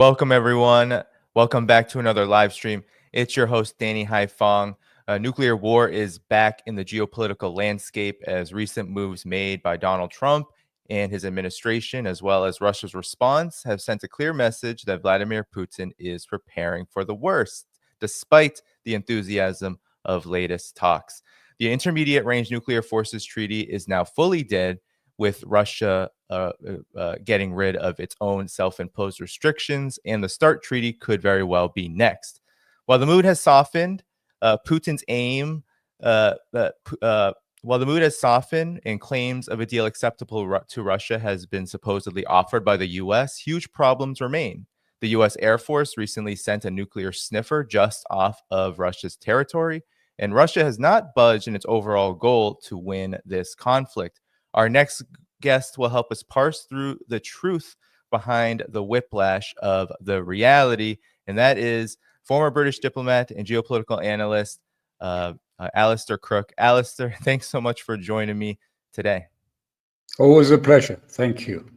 Welcome, everyone. Welcome back to another live stream. It's your host, Danny Dhaiphong. Nuclear war is back in the geopolitical landscape as recent moves made by Donald Trump and his administration, as well as Russia's response, have sent a clear message that Vladimir Putin is preparing for the worst, despite the enthusiasm of latest talks. The Intermediate Range Nuclear Forces Treaty is now fully dead, with Russia getting rid of its own self-imposed restrictions, and the START treaty could very well be next. While the mood has softened, Putin's aim, while the mood has softened and claims of a deal acceptable to Russia has been supposedly offered by the U.S., huge problems remain. The U.S. Air Force recently sent a nuclear sniffer just off of Russia's territory, and Russia has not budged in its overall goal to win this conflict. Our next guest will help us parse through the truth behind the whiplash of the reality, and that is former British diplomat and geopolitical analyst Alastair Crooke. Alastair, thanks so much for joining me today. Always a pleasure. Thank you.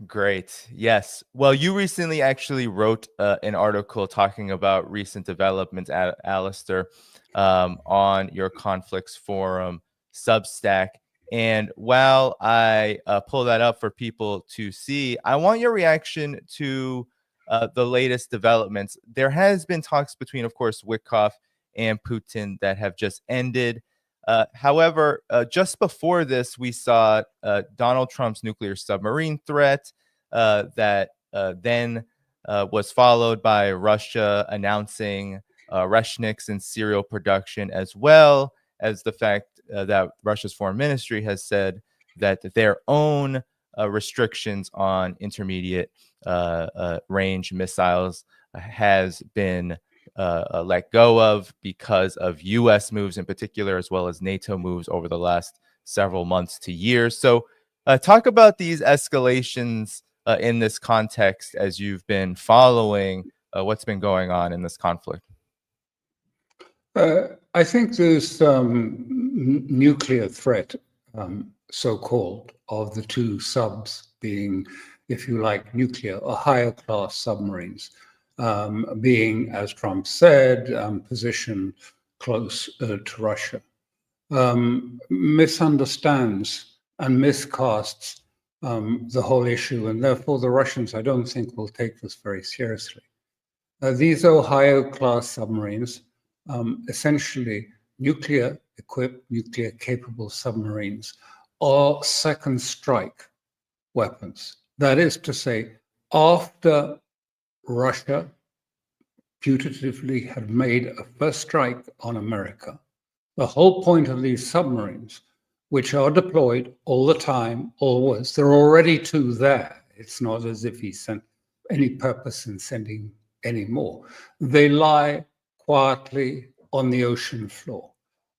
Great. Yes. Well, you recently actually wrote an article talking about recent developments, Alastair, on your conflicts forum, Substack. And while I pull that up for people to see, I want your reaction to the latest developments. There has been talks between, of course, Witkoff and Putin that have just ended. However, just before this, we saw Donald Trump's nuclear submarine threat that then was followed by Russia announcing Reshniks and serial production, as well as the fact that Russia's foreign ministry has said that their own restrictions on intermediate range missiles has been let go of because of U.S. moves in particular, as well as NATO moves over the last several months to years. So talk about these escalations in this context as you've been following what's been going on in this conflict. I think this nuclear threat, so-called, of the two subs being, if you like, nuclear or higher class submarines, being, as Trump said, positioned close to Russia, misunderstands and miscasts the whole issue, and therefore the Russians, I don't think, will take this very seriously. These Ohio class submarines, essentially nuclear-equipped, nuclear-capable submarines, are second strike weapons. That is to say, after Russia putatively had made a first strike on America, the whole point of these submarines, which are deployed all the time, always, there are already two there. It's not as if he sent any purpose in sending any more. They lie quietly on the ocean floor.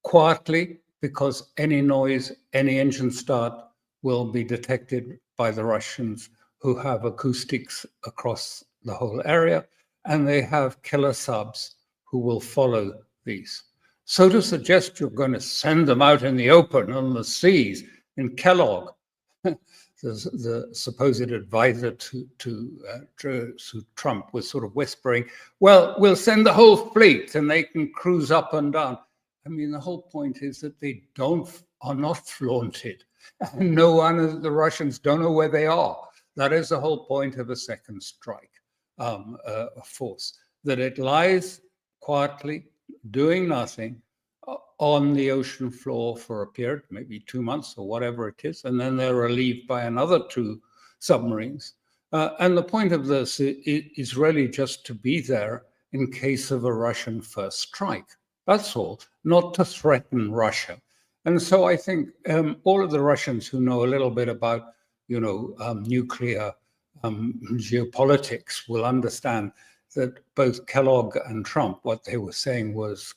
Quietly, because any noise, any engine start will be detected by the Russians, who have acoustics across the whole area, and they have killer subs who will follow these. So to suggest you're going to send them out in the open on the seas in Kellogg, the supposed advisor to Trump was sort of whispering, well, we'll send the whole fleet and they can cruise up and down. I mean, the whole point is that they are not flaunted. And no one of the Russians don't know where they are. That is the whole point of a second strike force, that it lies quietly, doing nothing, on the ocean floor for a period, maybe 2 months or whatever it is, and then they're relieved by another two submarines. And the point of this is really just to be there in case of a Russian first strike. That's all, not to threaten Russia. And so I think all of the Russians who know a little bit about, nuclear geopolitics will understand that both Kellogg and Trump, what they were saying was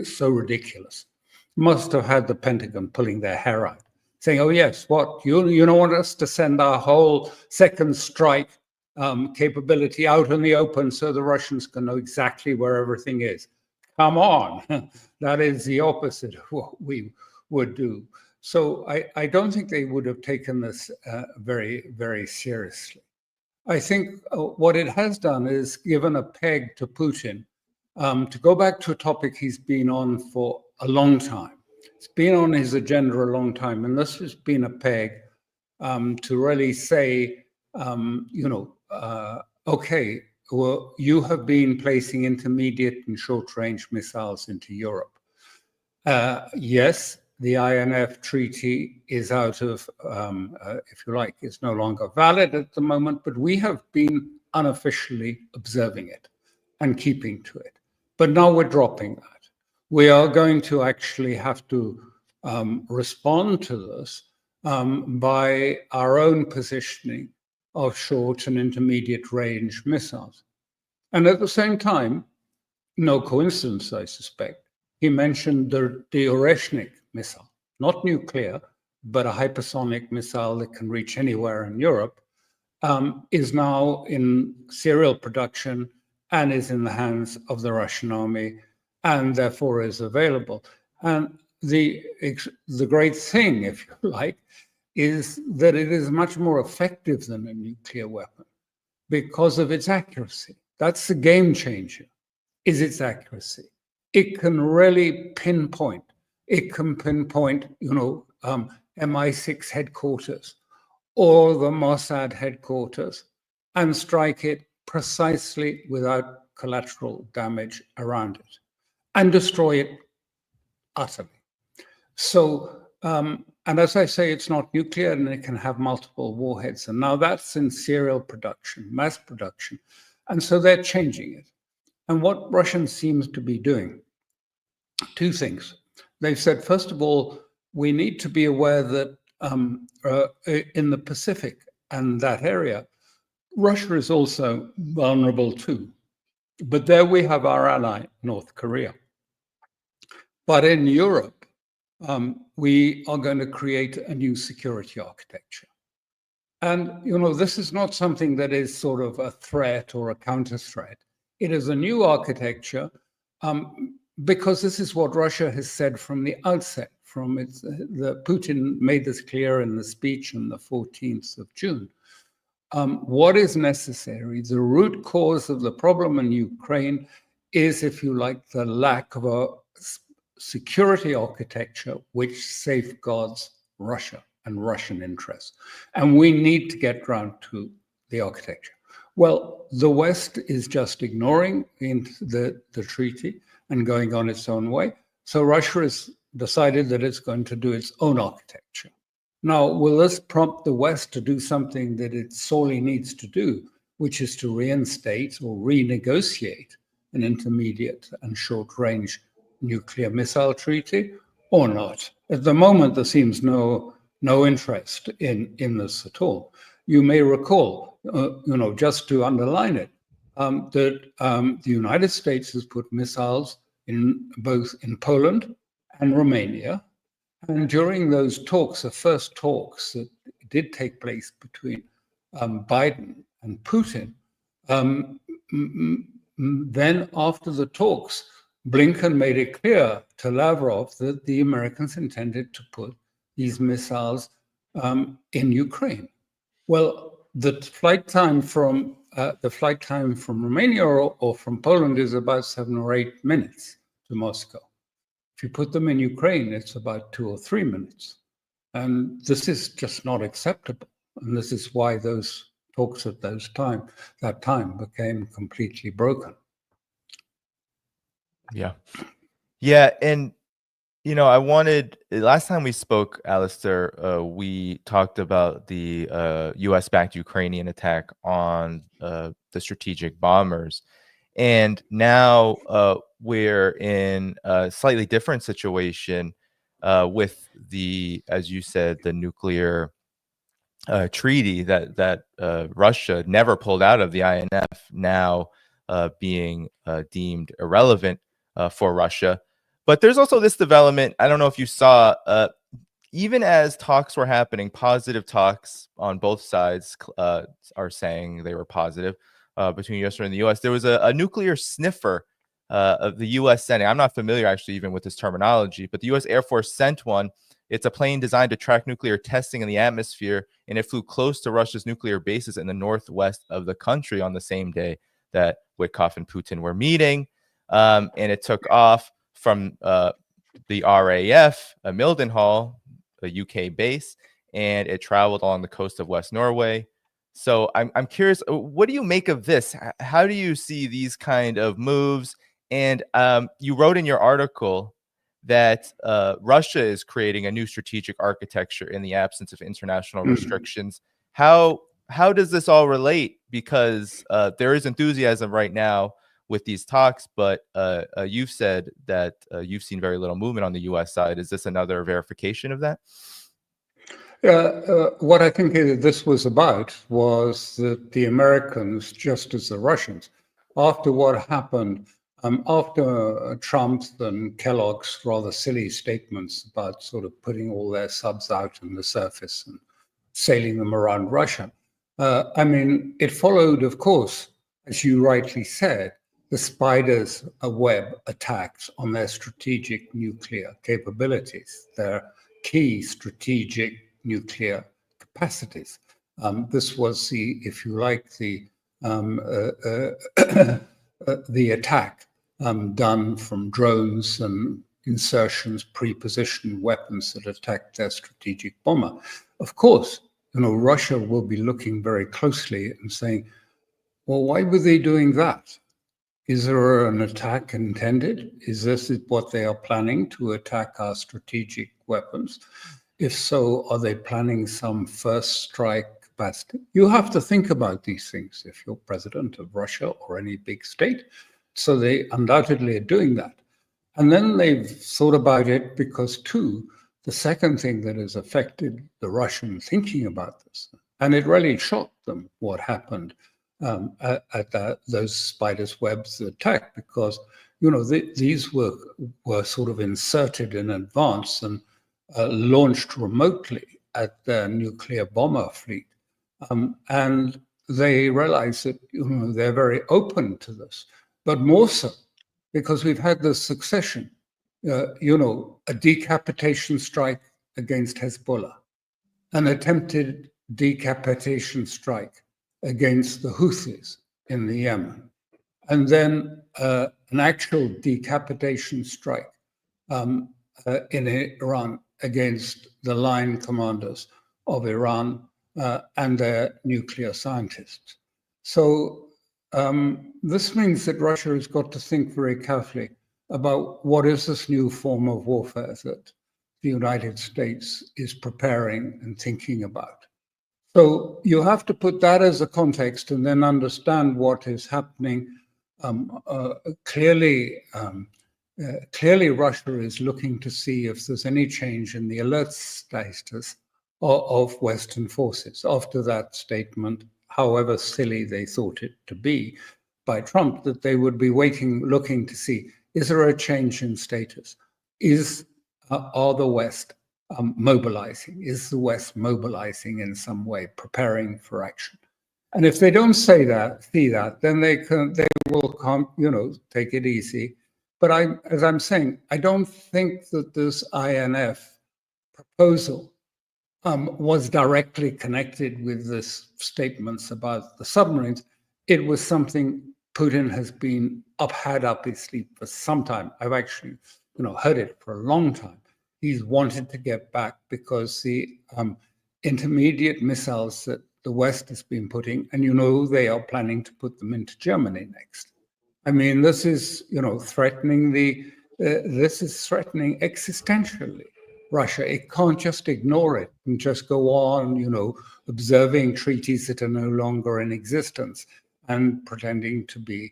so ridiculous. Must have had the Pentagon pulling their hair out, saying, oh yes, what, you don't want us to send our whole second strike capability out in the open so the Russians can know exactly where everything is. Come on, that is the opposite of what we would do. So I don't think they would have taken this very, very seriously. I think what it has done is given a peg to Putin to go back to a topic he's been on for a long time. It's been on his agenda a long time, and this has been a peg to really say, okay, well, you have been placing intermediate and short-range missiles into Europe. Yes, the INF treaty is out of, if you like, it's no longer valid at the moment, but we have been unofficially observing it and keeping to it. But now we're dropping that. We are going to actually have to respond to this by our own positioning of short and intermediate range missiles. And at the same time, no coincidence, I suspect, he mentioned the Oreshnik missile, not nuclear, but a hypersonic missile that can reach anywhere in Europe, is now in serial production and is in the hands of the Russian army and therefore is available. And the great thing, if you like, is that it is much more effective than a nuclear weapon because of its accuracy. That's the game changer, is its accuracy. It can really pinpoint. It can pinpoint, MI6 headquarters or the Mossad headquarters and strike it precisely without collateral damage around it and destroy it utterly. So, and as I say, it's not nuclear and it can have multiple warheads. And now that's in serial production, mass production. And so they're changing it. And what Russia seems to be doing, two things. They've said, first of all, we need to be aware that in the Pacific and that area, Russia is also vulnerable too. But there we have our ally, North Korea. But in Europe, we are going to create a new security architecture. And, this is not something that is sort of a threat or a counter threat. It is a new architecture because this is what Russia has said from the outset. Putin made this clear in the speech on the 14th of June. What is necessary, the root cause of the problem in Ukraine is, if you like, the lack of a security architecture which safeguards Russia and Russian interests. And we need to get round to the architecture. Well, the West is just ignoring the treaty and going on its own way. So Russia has decided that it's going to do its own architecture. Now, will this prompt the West to do something that it sorely needs to do, which is to reinstate or renegotiate an intermediate and short-range nuclear missile treaty, or not? At the moment, there seems no interest in this at all. You may recall, just to underline it, that the United States has put missiles in both in Poland and Romania. And during those talks, the first talks that did take place between Biden and Putin, then after the talks, Blinken made it clear to Lavrov that the Americans intended to put these missiles in Ukraine. Well, the flight time from Romania or from Poland is about 7 or 8 minutes to Moscow. If you put them in Ukraine, it's about 2 or 3 minutes. And this is just not acceptable. And this is why those talks at that time became completely broken. Yeah. Yeah. And, last time we spoke, Alastair, we talked about the US-backed Ukrainian attack on the strategic bombers. And now we're in a slightly different situation with as you said, the nuclear treaty that Russia never pulled out of the INF, now being deemed irrelevant for Russia. But there's also this development, I don't know if you saw, even as talks were happening, positive talks on both sides are saying they were positive between US and the US. There was a nuclear sniffer of the US Senate. I'm not familiar actually even with this terminology, but the US Air Force sent one It's a plane designed to track nuclear testing in the atmosphere, and it flew close to Russia's nuclear bases in the northwest of the country on the same day that Witkoff and Putin were meeting. And it took off from the RAF, Mildenhall, a UK base, and it traveled along the coast of West Norway. So I'm curious, what do you make of this? How do you see these kind of moves? And you wrote in your article that Russia is creating a new strategic architecture in the absence of international restrictions. How does this all relate? Because there is enthusiasm right now with these talks, but you've said that you've seen very little movement on the U.S. side. Is this another verification of that? What I think this was about was that the Americans, just as the Russians, after what happened, after Trump's and Kellogg's rather silly statements about sort of putting all their subs out on the surface and sailing them around Russia, I mean, it followed, of course, as you rightly said, the spider's web attacks on their strategic nuclear capabilities, their key strategic nuclear capacities. This was the, if you like, the attack done from drones and insertions, pre-positioned weapons that attacked their strategic bomber. Of course, you know, Russia will be looking very closely and saying, well, why were they doing that? Is there an attack intended? Is this what they are planning, to attack our strategic weapons? If so, are they planning some first strike capacity? You have to think about these things if you're president of Russia or any big state. So they undoubtedly are doing that. And then they've thought about it because, too, the second thing that has affected the Russian thinking about this, and it really shocked them what happened at those spiders' webs attack, because, you know, these were sort of inserted in advance and launched remotely at their nuclear bomber fleet. And they realized that, you know, they're very open to this, but more so because we've had this succession, you know, a decapitation strike against Hezbollah, an attempted decapitation strike against the Houthis in the Yemen, and then an actual decapitation strike in Iran against the line commanders of Iran and their nuclear scientists. So this means that Russia has got to think very carefully about what is this new form of warfare that the United States is preparing and thinking about. So you have to put that as a context and then understand what is happening. Clearly, Russia is looking to see if there's any change in the alert status of Western forces after that statement, however silly they thought it to be by Trump, that they would be looking to see, is there a change in status? Are the West mobilizing? Is the West mobilizing in some way, preparing for action? And if they don't see that, then they will, you know, take it easy. But as I'm saying, I don't think that this INF proposal was directly connected with this statements about the submarines. It was something Putin has been had up his sleeve for some time. I've actually, you know, heard it for a long time. He's wanted to get back because the intermediate missiles that the West has been putting, and you know they are planning to put them into Germany next. I mean, this is, you know, threatening existentially Russia. It can't just ignore it and just go on, you know, observing treaties that are no longer in existence and pretending to be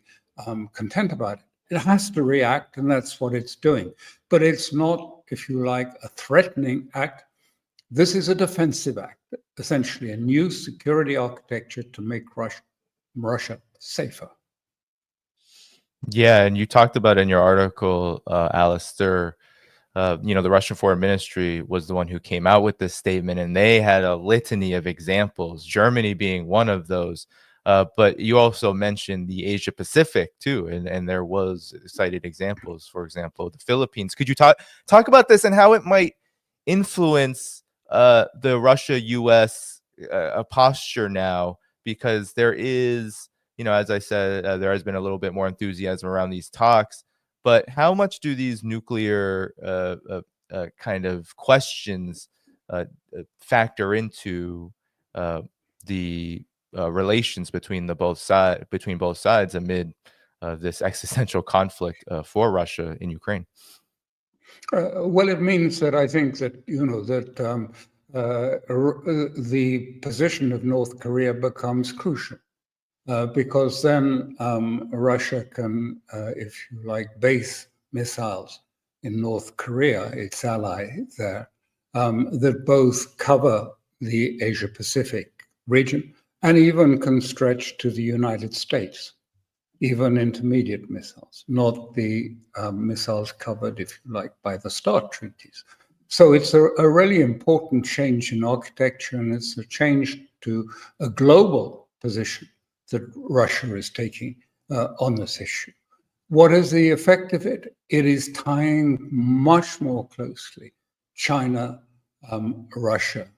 content about it. It has to react, and that's what it's doing. But it's not, if you like, a threatening act. This is a defensive act, essentially a new security architecture to make Russia safer. Yeah, and you talked about in your article, Alastair, you know, the Russian Foreign Ministry was the one who came out with this statement, and they had a litany of examples, Germany being one of those. But you also mentioned the Asia Pacific too, and there was cited examples, for example, the Philippines. Could you talk about this and how it might influence the Russia-U.S. Posture now? Because there is, as I said, there has been a little bit more enthusiasm around these talks. But how much do these nuclear kind of questions factor into the relations between both sides amid this existential conflict for Russia in Ukraine? Well, it means that I think that the position of North Korea becomes crucial, because then Russia can, if you like, base missiles in North Korea, its ally there, that both cover the Asia-Pacific region and even can stretch to the United States, even intermediate missiles, not the missiles covered, if you like, by the START treaties. So it's a really important change in architecture, and it's a change to a global position that Russia is taking on this issue. What is the effect of it? It is tying much more closely China, Russia,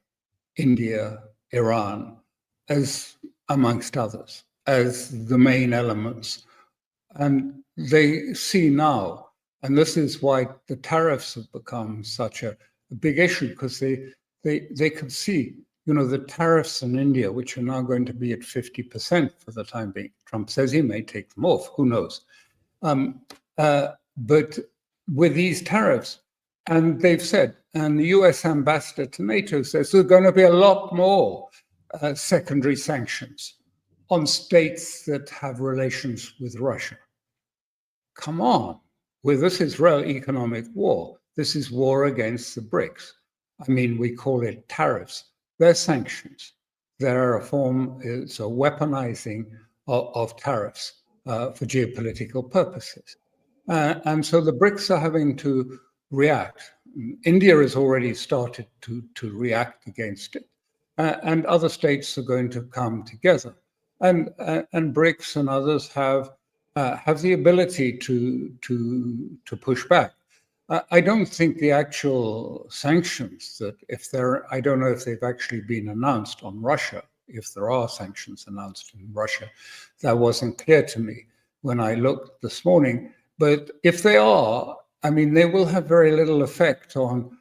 India, Iran, as amongst others, as the main elements. And they see now, and this is why the tariffs have become such a big issue, because they could see, the tariffs in India, which are now going to be at 50% for the time being. Trump says he may take them off, who knows? But with these tariffs, and they've said, and the US ambassador to NATO says there's going to be a lot more secondary sanctions on states that have relations with Russia. Come on, with this Israel economic war, this is war against the BRICS. I mean, we call it tariffs. They're sanctions. They're it's a weaponizing of tariffs for geopolitical purposes. And so the BRICS are having to react. India has already started to react against it. And other states are going to come together. And BRICS and others have the ability to push back. I don't think the actual sanctions I don't know if they've actually been announced on Russia, if there are sanctions announced in Russia. That wasn't clear to me when I looked this morning. But if they are, I mean, they will have very little effect on,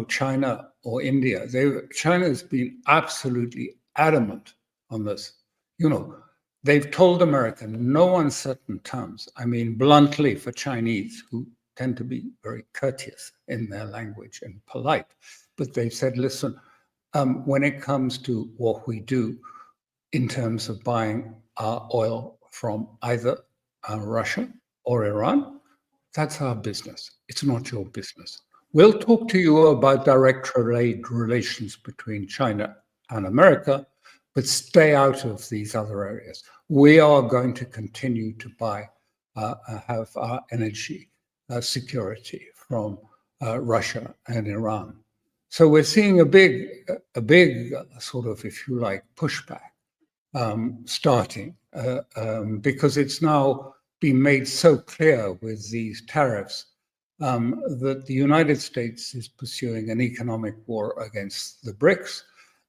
China or India. China has been absolutely adamant on this. They've told America in no uncertain terms, I mean, bluntly for Chinese, who tend to be very courteous in their language and polite, but they've said, listen, when it comes to what we do in terms of buying our oil from either Russia or Iran, that's our business. It's not your business. We'll talk to you about direct trade relations between China and America, but stay out of these other areas. We are going to continue to have our energy security from Russia and Iran. So we're seeing a big sort of, if you like, pushback starting because it's now been made so clear with these tariffs that the United States is pursuing an economic war against the BRICS,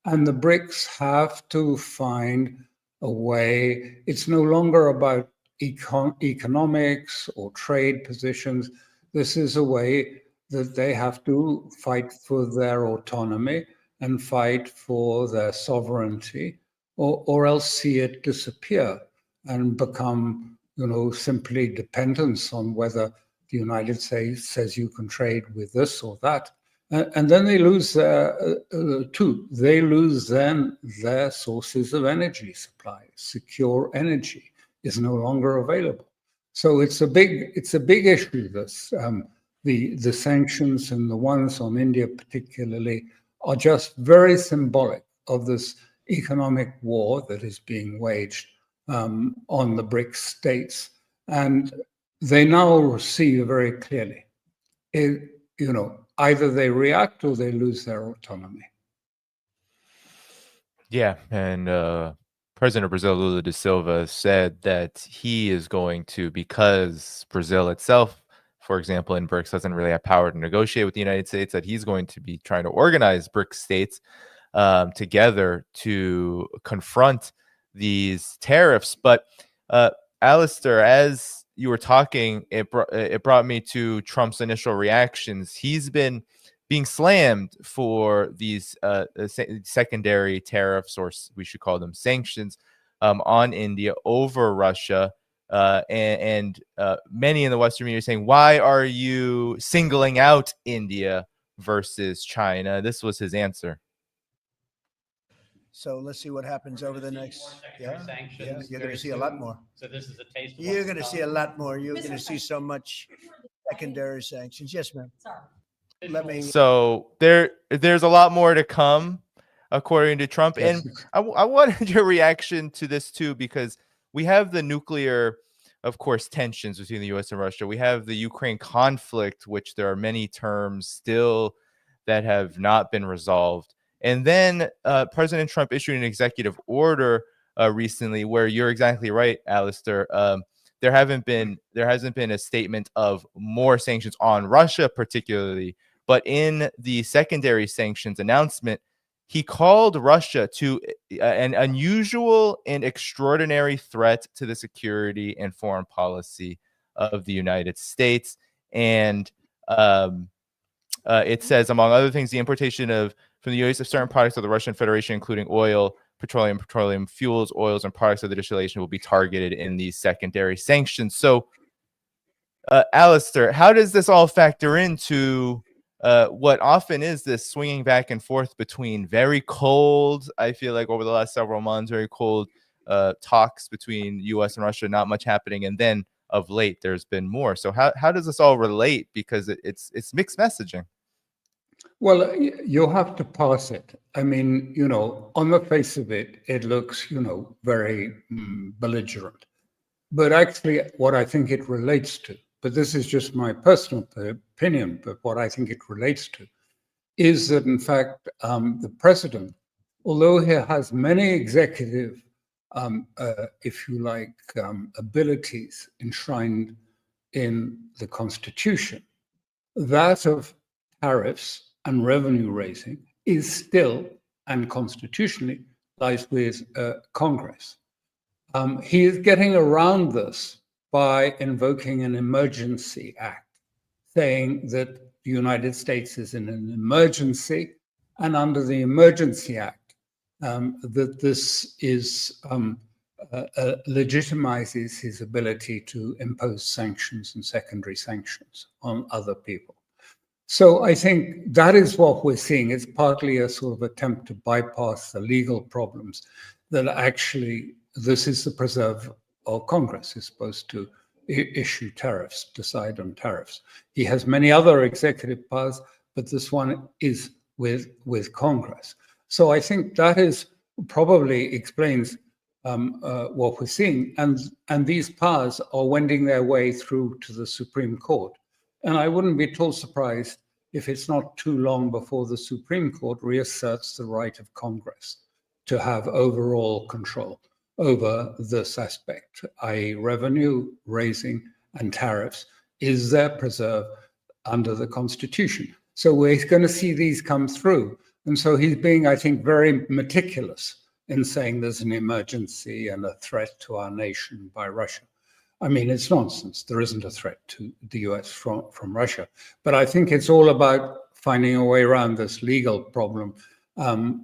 and the BRICS have to find a way. It's no longer about economics or trade positions. This is a way that they have to fight for their autonomy and fight for their sovereignty, or else see it disappear and become, simply dependence on whether the United States says you can trade with this or that. And then they lose they lose then their sources of energy supply. Secure energy is no longer available. So it's a big issue. This the sanctions, and the ones on India particularly, are just very symbolic of this economic war that is being waged on the BRICS states, and they now see very clearly. Either they react or they lose their autonomy. Yeah, and President of Brazil, Lula da Silva, said that he is going to, because Brazil itself for example, in BRICS, doesn't really have power to negotiate with the United States, that he's going to be trying to organize BRICS states together to confront these tariffs. But Alastair, as you were talking, it brought me to Trump's initial reactions. He's been being slammed for these secondary tariffs, or we should call them sanctions, on India over Russia. And many in the Western media are saying, why are you singling out India versus China? This was his answer. So let's see what happens over the next. Yeah, you're going to see a lot more. So this is a taste. You're going to see a lot more. You're going to see so much secondary sanctions. Yes, ma'am. Let me. So there's a lot more to come, according to Trump. Yes. And I wanted your reaction to this too, because we have the nuclear, of course, tensions between the U.S. and Russia. We have the Ukraine conflict, which there are many terms still that have not been resolved. And then President Trump issued an executive order recently, where you're exactly right, Alastair. There hasn't been a statement of more sanctions on Russia, particularly, but in the secondary sanctions announcement, he called Russia to an unusual and extraordinary threat to the security and foreign policy of the United States. And it says, among other things, the importation from the U.S. of certain products of the Russian Federation, including oil, petroleum fuels, oils, and products of the distillation, will be targeted in these secondary sanctions. So, Alastair, how does this all factor into what often is this swinging back and forth between very cold, I feel like over the last several months, very cold talks between U.S. and Russia, not much happening, and then of late there's been more. So how does this all relate? Because it's mixed messaging. Well, you have to parse it. I mean, on the face of it, it looks, very belligerent. But actually, what I think it relates to, but this is just my personal opinion, but what I think it relates to is that, in fact, the president, although he has many executive, if you like, abilities enshrined in the Constitution, that of tariffs and revenue raising is still, and constitutionally, lies with Congress. He is getting around this by invoking an emergency act, saying that the United States is in an emergency, and under the Emergency Act, that this is legitimizes his ability to impose sanctions and secondary sanctions on other people. So I think that is what we're seeing. It's partly a sort of attempt to bypass the legal problems that actually this is the preserve, or Congress is supposed to issue tariffs, decide on tariffs. He has many other executive powers, but this one is with Congress. So I think that is probably explains what we're seeing. And these powers are wending their way through to the Supreme Court. And I wouldn't be at all surprised if it's not too long before the Supreme Court reasserts the right of Congress to have overall control over this aspect, i.e. revenue raising and tariffs, is there preserved under the Constitution. So we're going to see these come through. And so he's being, I think, very meticulous in saying there's an emergency and a threat to our nation by Russia. I mean, it's nonsense. There isn't a threat to the US from Russia. But I think it's all about finding a way around this legal problem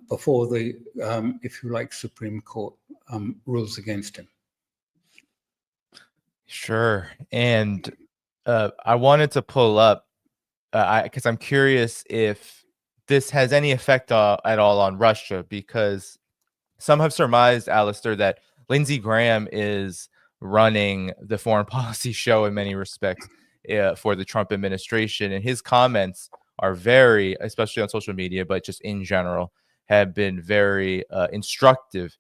before the, if you like, Supreme Court rules against him. Sure. And I wanted to pull up, because I'm curious if this has any effect at all on Russia, because some have surmised, Alastair, that Lindsey Graham is running the foreign policy show in many respects for the Trump administration. And his comments are very, especially on social media, but just in general, have been very instructive.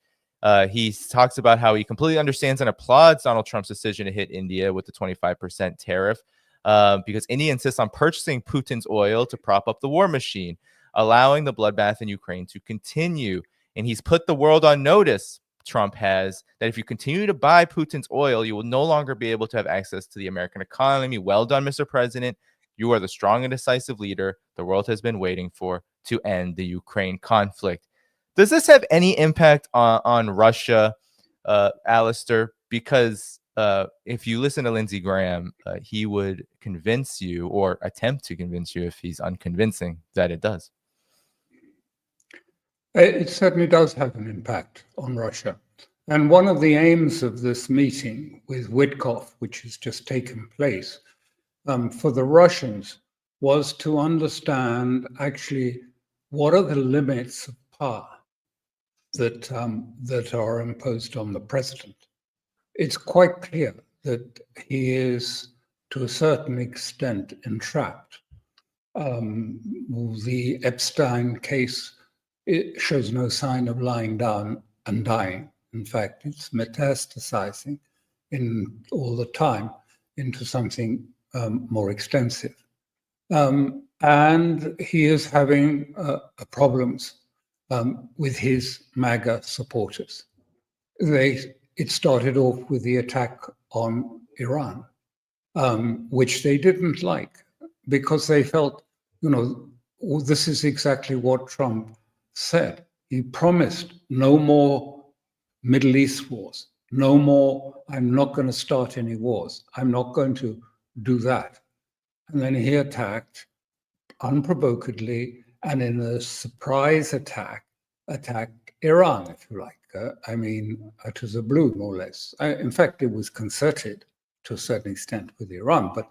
He talks about how he completely understands and applauds Donald Trump's decision to hit India with the 25% tariff because India insists on purchasing Putin's oil to prop up the war machine, allowing the bloodbath in Ukraine to continue. And he's put the world on notice Trump has, that if you continue to buy Putin's oil, you will no longer be able to have access to the American economy. Well done, Mr. President. You are the strong and decisive leader the world has been waiting for to end the Ukraine conflict. Does this have any impact on Russia, Alastair? Because if you listen to Lindsey Graham, he would convince you, or attempt to convince you if he's unconvincing, that it does. It certainly does have an impact on Russia. And one of the aims of this meeting with Witkoff, which has just taken place, for the Russians was to understand actually what are the limits of power that are imposed on the president. It's quite clear that he is, to a certain extent, entrapped. The Epstein case, it shows no sign of lying down and dying. In fact, it's metastasizing all the time into something more extensive. And he is having problems with his MAGA supporters. It started off with the attack on Iran, which they didn't like because they felt, this is exactly what Trump said. He promised no more Middle East wars, no more, I'm not going to start any wars. I'm not going to do that. And then he attacked unprovokedly and in a surprise attacked Iran, if you like. Out of the blue, more or less. In fact, it was concerted to a certain extent with Iran, but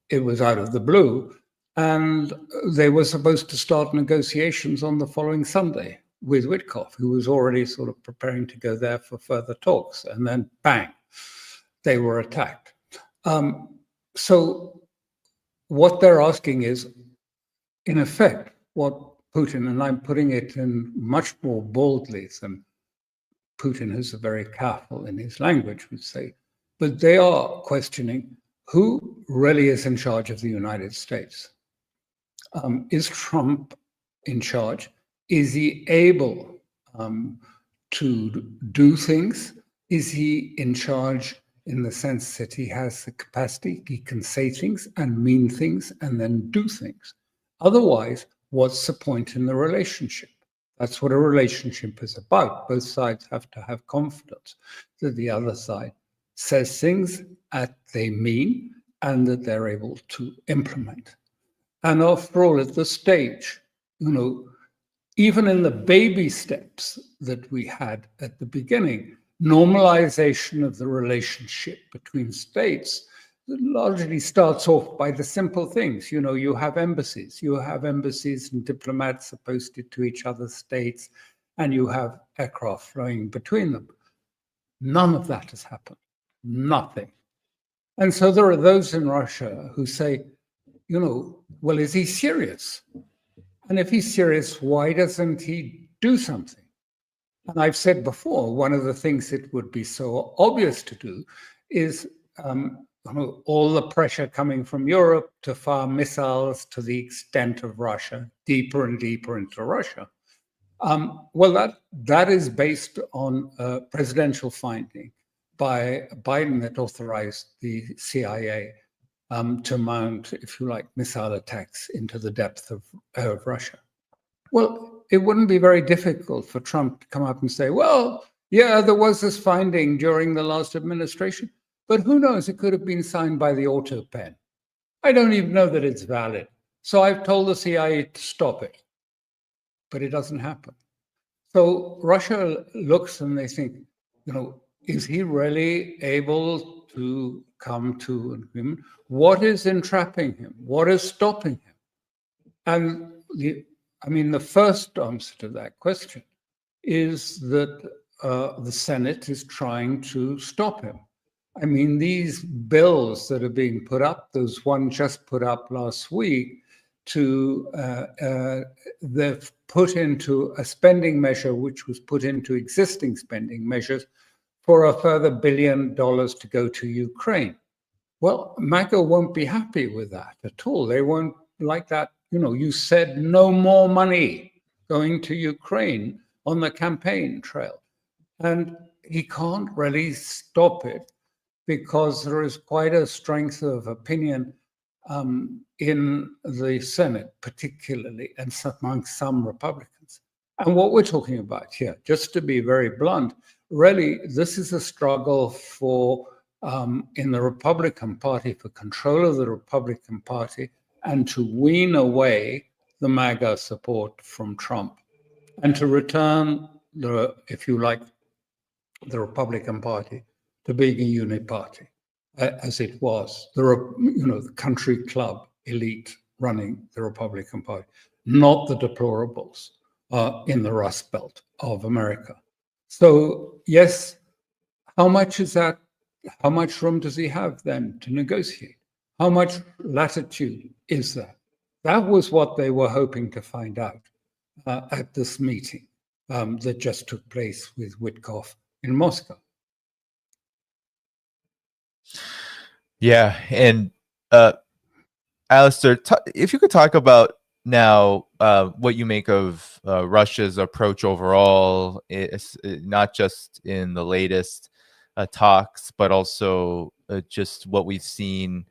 it was out of the blue. And they were supposed to start negotiations on the following Sunday with Witkoff, who was already sort of preparing to go there for further talks. And then, bang, they were attacked. So what they're asking is, in effect, what Putin, and I'm putting it in much more boldly than Putin, who's very careful in his language, would say, but they are questioning who really is in charge of the United States. Is Trump in charge? Is he able to do things? Is he in charge in the sense that he has the capacity, he can say things and mean things and then do things? Otherwise, what's the point in the relationship? That's what a relationship is about. Both sides have to have confidence that the other side says things that they mean and that they're able to implement. And after all, at this stage, even in the baby steps that we had at the beginning, normalization of the relationship between states largely starts off by the simple things. You have embassies and diplomats are posted to each other's states, and you have aircraft flying between them. None of that has happened. Nothing. And so there are those in Russia who say, well, is he serious? And if he's serious, why doesn't he do something? And I've said before, one of the things it would be so obvious to do is all the pressure coming from Europe to fire missiles to the extent of Russia, deeper and deeper into Russia. Well, that is based on a presidential finding by Biden that authorized the CIA to mount, if you like, missile attacks into the depth of Russia. Well, it wouldn't be very difficult for Trump to come up and say, well, yeah, there was this finding during the last administration, but who knows, it could have been signed by the auto pen. I don't even know that it's valid. So I've told the CIA to stop it. But it doesn't happen. So Russia looks and they think, is he really able to come to an agreement? What is entrapping him? What is stopping him? And the first answer to that question is that the Senate is trying to stop him. These bills that are being put up, there's one just put up last week they've put into a spending measure, which was put into existing spending measures for a further $1 billion to go to Ukraine. Well, MAGA won't be happy with that at all. They won't like that. You said no more money going to Ukraine on the campaign trail. And he can't really stop it because there is quite a strength of opinion in the Senate, particularly, and among some Republicans. And what we're talking about here, just to be very blunt, really, this is a struggle for, in the Republican Party, for control of the Republican Party and to wean away the MAGA support from Trump and to return, if you like, the Republican Party to being a uniparty, as it was, the country club elite running the Republican Party, not the deplorables in the Rust Belt of America. So yes, how much is that? How much room does he have then to negotiate? How much latitude is there? That was what they were hoping to find out at this meeting that just took place with Witkoff in Moscow. Yeah, and Alastair, if you could talk about now what you make of Russia's approach overall, not just in the latest talks, but also just what we've seen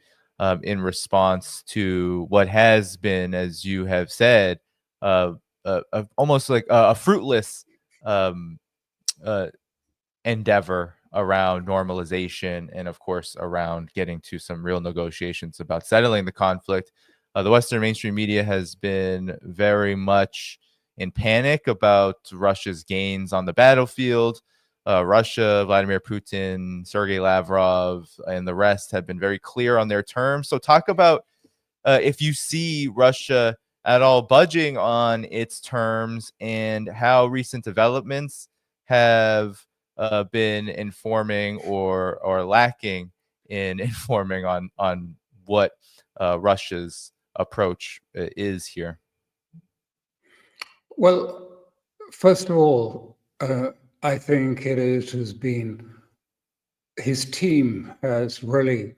in response to what has been, as you have said, almost like a fruitless endeavor around normalization and, of course, around getting to some real negotiations about settling the conflict. The Western mainstream media has been very much in panic about Russia's gains on the battlefield. Russia, Vladimir Putin, Sergei Lavrov, and the rest have been very clear on their terms. So talk about if you see Russia at all budging on its terms and how recent developments have been informing or lacking in informing on what Russia's approach is here. Well, first of all, I think has been, his team has really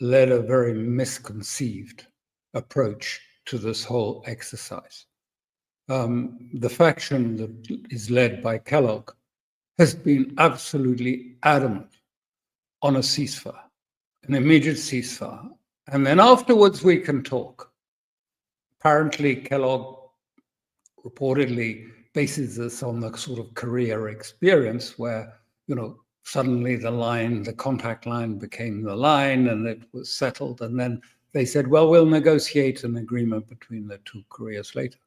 led a very misconceived approach to this whole exercise. The faction that is led by Kellogg has been absolutely adamant on a ceasefire, an immediate ceasefire. And then afterwards we can talk. Apparently Kellogg reportedly bases this on the sort of career experience where, suddenly the contact line became the line and it was settled. And then they said, well, we'll negotiate an agreement between the two Koreas later.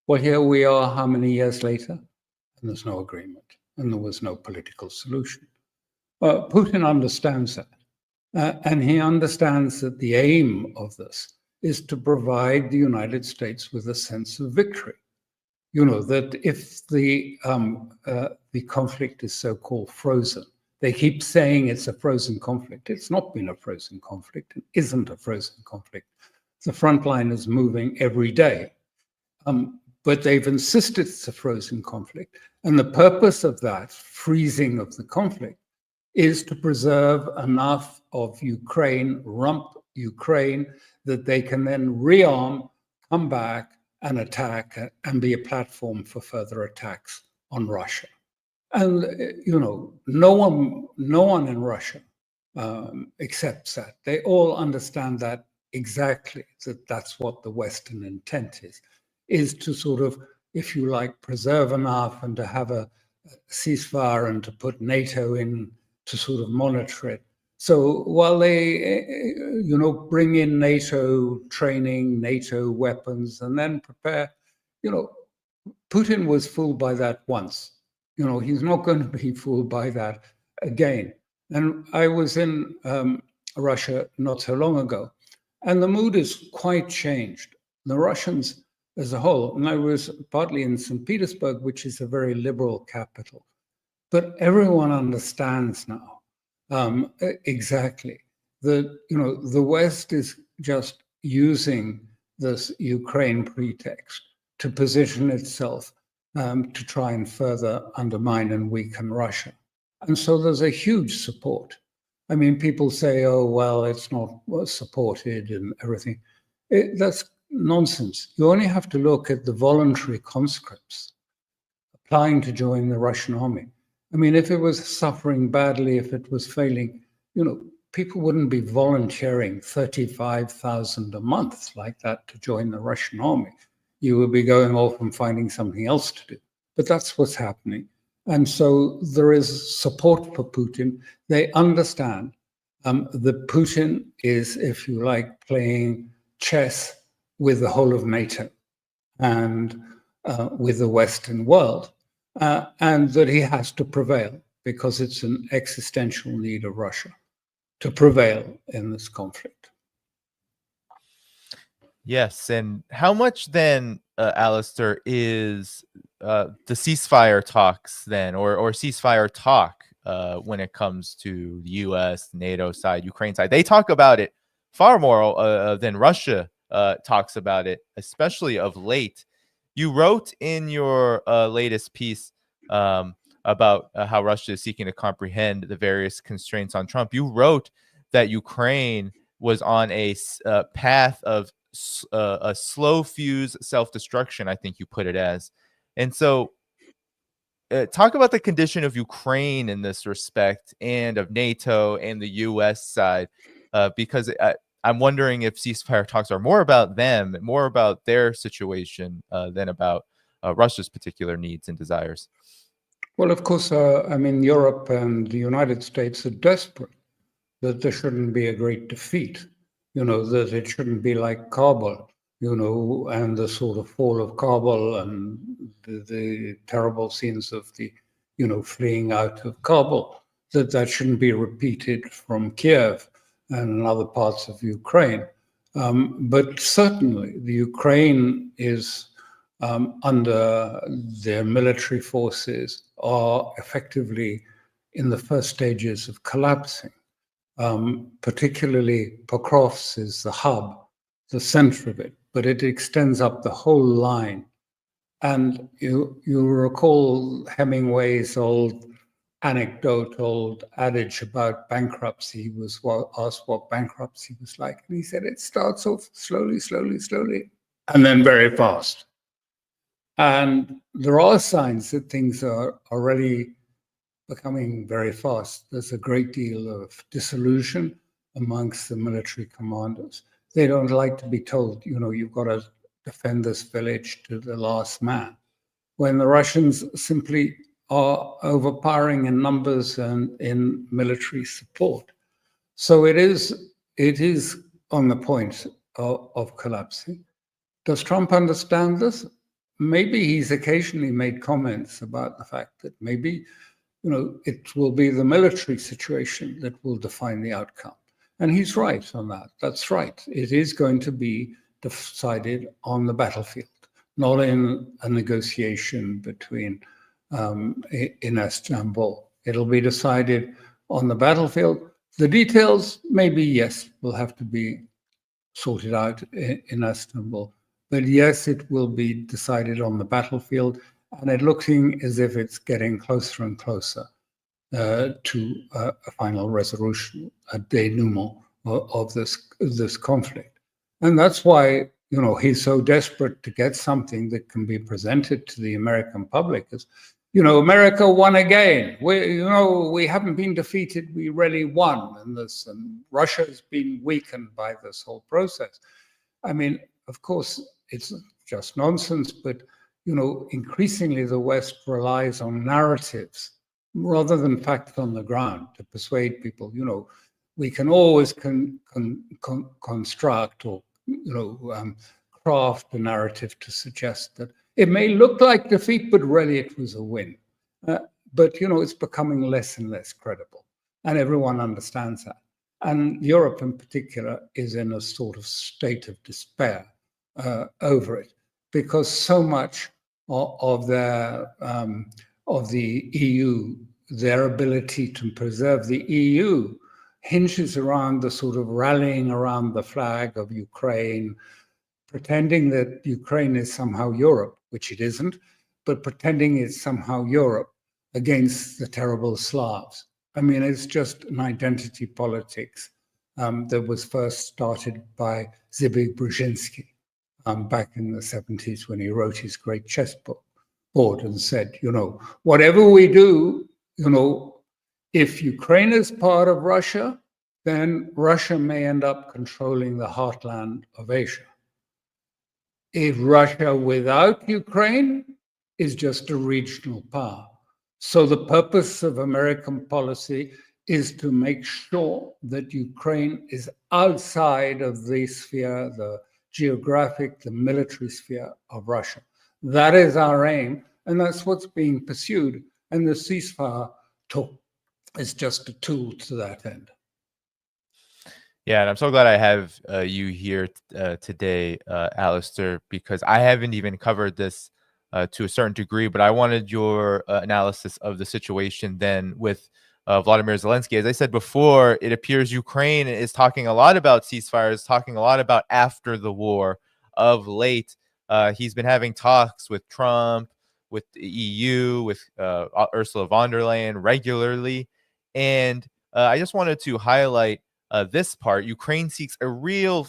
Well, here we are, how many years later? And there's no agreement. And there was no political solution. Putin understands that. And he understands that the aim of this is to provide the United States with a sense of victory. That if the conflict is so-called frozen, they keep saying it's a frozen conflict. It's not been a frozen conflict. It isn't a frozen conflict. The front line is moving every day. But they've insisted it's a frozen conflict. And the purpose of that freezing of the conflict is to preserve enough of Ukraine, rump Ukraine, that they can then rearm, come back and attack and be a platform for further attacks on Russia. And, no one in Russia accepts that. They all understand that exactly, that's what the Western intent is to sort of, if you like, preserve enough and to have a ceasefire and to put NATO in to sort of monitor it. So while they, bring in NATO training, NATO weapons, and then prepare, Putin was fooled by that once. He's not going to be fooled by that again. And I was in Russia not so long ago, and the mood is quite changed. The Russians as a whole, and I was partly in St. Petersburg, which is a very liberal capital, but everyone understands now exactly that, the West is just using this Ukraine pretext to position itself to try and further undermine and weaken Russia. And so there's a huge support. I mean, people say, oh, well, it's not supported and everything. That's nonsense. You only have to look at the voluntary conscripts applying to join the Russian army. I mean, if it was suffering badly, if it was failing, people wouldn't be volunteering 35,000 a month like that to join the Russian army. You would be going off and finding something else to do. But that's what's happening. And so there is support for Putin. They understand that Putin is, if you like, playing chess with the whole of NATO and with the Western world, and that he has to prevail because it's an existential need of Russia to prevail in this conflict. Yes, and how much then, Alastair, is the ceasefire talks then, or ceasefire talk when it comes to the U.S., NATO side, Ukraine side? They talk about it far more than Russia talks about it, especially of late. You wrote in your latest piece about how Russia is seeking to comprehend the various constraints on Trump. You wrote that Ukraine was on a path of a slow fuse self-destruction, I think you put it as. And so talk about the condition of Ukraine in this respect, and of NATO and the US side, because I'm wondering if ceasefire talks are more about them, more about their situation than about Russia's particular needs and desires. Well, of course, I mean, Europe and the United States are desperate that there shouldn't be a great defeat, that it shouldn't be like Kabul, and the sort of fall of Kabul and the terrible scenes of the, fleeing out of Kabul, that shouldn't be repeated from Kiev and other parts of Ukraine. But certainly the Ukraine is under their military forces are effectively in the first stages of collapsing. Particularly Pokrovsk is the hub, the center of it, but it extends up the whole line. And you recall Hemingway's old anecdote, old adage about bankruptcy. He was asked what bankruptcy was like, and he said it starts off slowly, slowly, slowly, and then very fast. And there are signs that things are already becoming very fast. There's a great deal of disillusion amongst the military commanders. They don't like to be told, you've got to defend this village to the last man, when the Russians simply are overpowering in numbers and in military support. So it is on the point of collapsing. Does Trump understand this? Maybe he's occasionally made comments about the fact that maybe it will be the military situation that will define the outcome. And he's right on that. That's right. It is going to be decided on the battlefield, not in a negotiation between in Istanbul. It'll be decided on the battlefield. The details, maybe, yes, will have to be sorted out in Istanbul. But yes, it will be decided on the battlefield. And it's looking as if it's getting closer and closer to a final resolution, a denouement of this conflict. And that's why he's so desperate to get something that can be presented to the American public as, America won again. We haven't been defeated. We really won in this, and Russia has been weakened by this whole process. I mean, of course, it's just nonsense, but increasingly the West relies on narratives rather than facts on the ground to persuade people. We can always construct or craft a narrative to suggest that it may look like defeat, but really it was a win. But it's becoming less and less credible, and everyone understands that. And Europe, in particular, is in a sort of state of despair over it, because so much of the EU, their ability to preserve the EU, hinges around the sort of rallying around the flag of Ukraine, pretending that Ukraine is somehow Europe, which it isn't, but pretending it's somehow Europe against the terrible Slavs. I mean, it's just an identity politics that was first started by Zbigniew Brzezinski back in the 70s when he wrote his great chessboard and said, whatever we do, if Ukraine is part of Russia, then Russia may end up controlling the heartland of Asia. If Russia without Ukraine is just a regional power. So the purpose of American policy is to make sure that Ukraine is outside of the sphere, the geographic, the military sphere of Russia. That is our aim, and that's what's being pursued. And the ceasefire talk is just a tool to that end. Yeah, and I'm so glad I have you here today, Alastair, because I haven't even covered this to a certain degree, but I wanted your analysis of the situation then with Vladimir Zelensky. As I said before, it appears Ukraine is talking a lot about ceasefires, talking a lot about after the war of late. He's been having talks with Trump, with the EU, with Ursula von der Leyen regularly. And I just wanted to highlight this part. Ukraine seeks a real and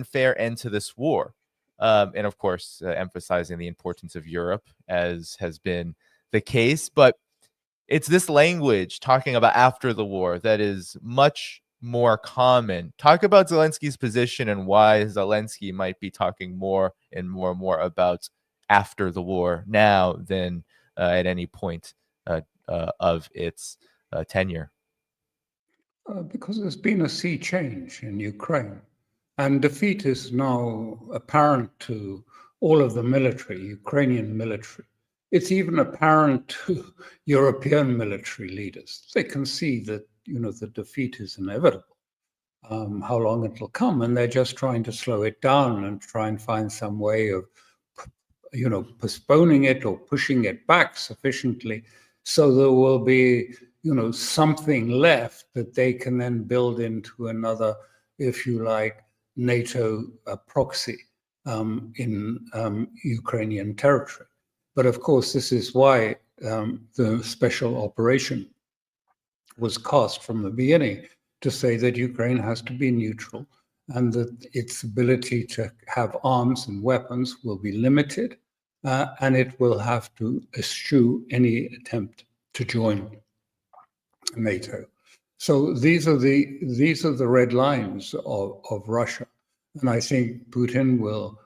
fair end to this war. And of course, emphasizing the importance of Europe, as has been the case. But it's this language talking about after the war that is much more common. Talk about Zelensky's position and why Zelensky might be talking more and more about after the war now than at any point of its tenure. Because there's been a sea change in Ukraine, and defeat is now apparent to all of the military, Ukrainian military. It's even apparent to European military leaders. They can see that, the defeat is inevitable. How long it'll come, and they're just trying to slow it down and try and find some way of, postponing it or pushing it back sufficiently so there will be, something left that they can then build into another, if you like, NATO proxy in Ukrainian territory. But of course, this is why the special operation was cast from the beginning to say that Ukraine has to be neutral and that its ability to have arms and weapons will be limited, and it will have to eschew any attempt to join NATO. So these are the red lines of Russia, and I think Putin will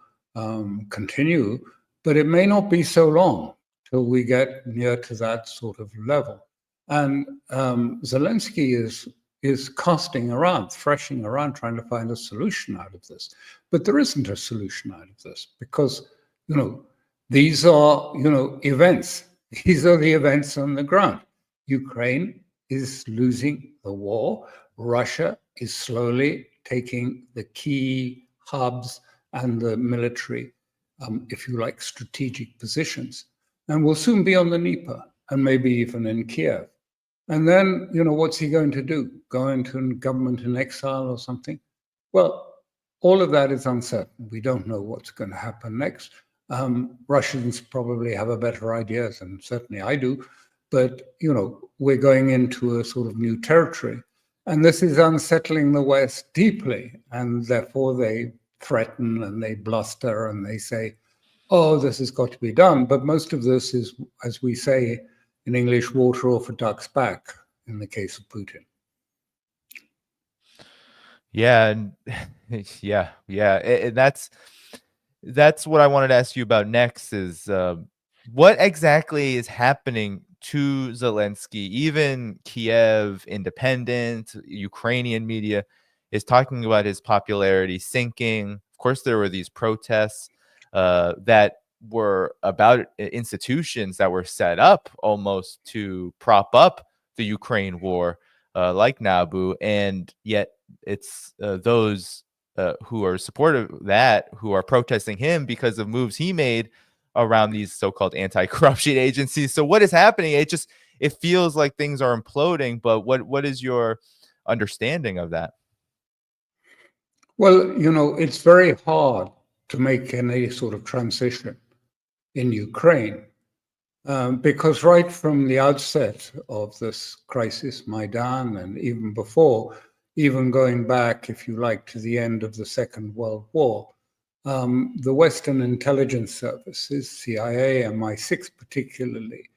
continue, but it may not be so long till we get near to that sort of level. And Zelensky is casting around, threshing around, trying to find a solution out of this. But there isn't a solution out of this because, these are, events. These are the events on the ground. Ukraine is losing the war. Russia is slowly taking the key hubs and the military, if you like, strategic positions. And will soon be on the Dnieper and maybe even in Kiev. And then, what's he going to do? Go into government in exile or something? Well, all of that is uncertain. We don't know what's going to happen next. Russians probably have a better idea, and certainly I do. But, we're going into a sort of new territory. And this is unsettling the West deeply. And therefore they threaten and they bluster and they say, oh, this has got to be done. But most of this is, as we say in English, water off a duck's back in the case of Putin. Yeah, and and that's what I wanted to ask you about next is what exactly is happening to Zelensky. Even Kiev Independent, Ukrainian media is talking about his popularity sinking. Of course, there were these protests that were about institutions that were set up almost to prop up the Ukraine war, like NABU, and yet it's those who are supportive of that who are protesting him because of moves he made around these so-called anti-corruption agencies. So what is happening? It feels like things are imploding, but what is your understanding of that? Well, it's very hard to make any sort of transition in Ukraine because right from the outset of this crisis, Maidan, and even before, even going back, if you like, to the end of the Second World War, the Western intelligence services, CIA, MI6 particularly,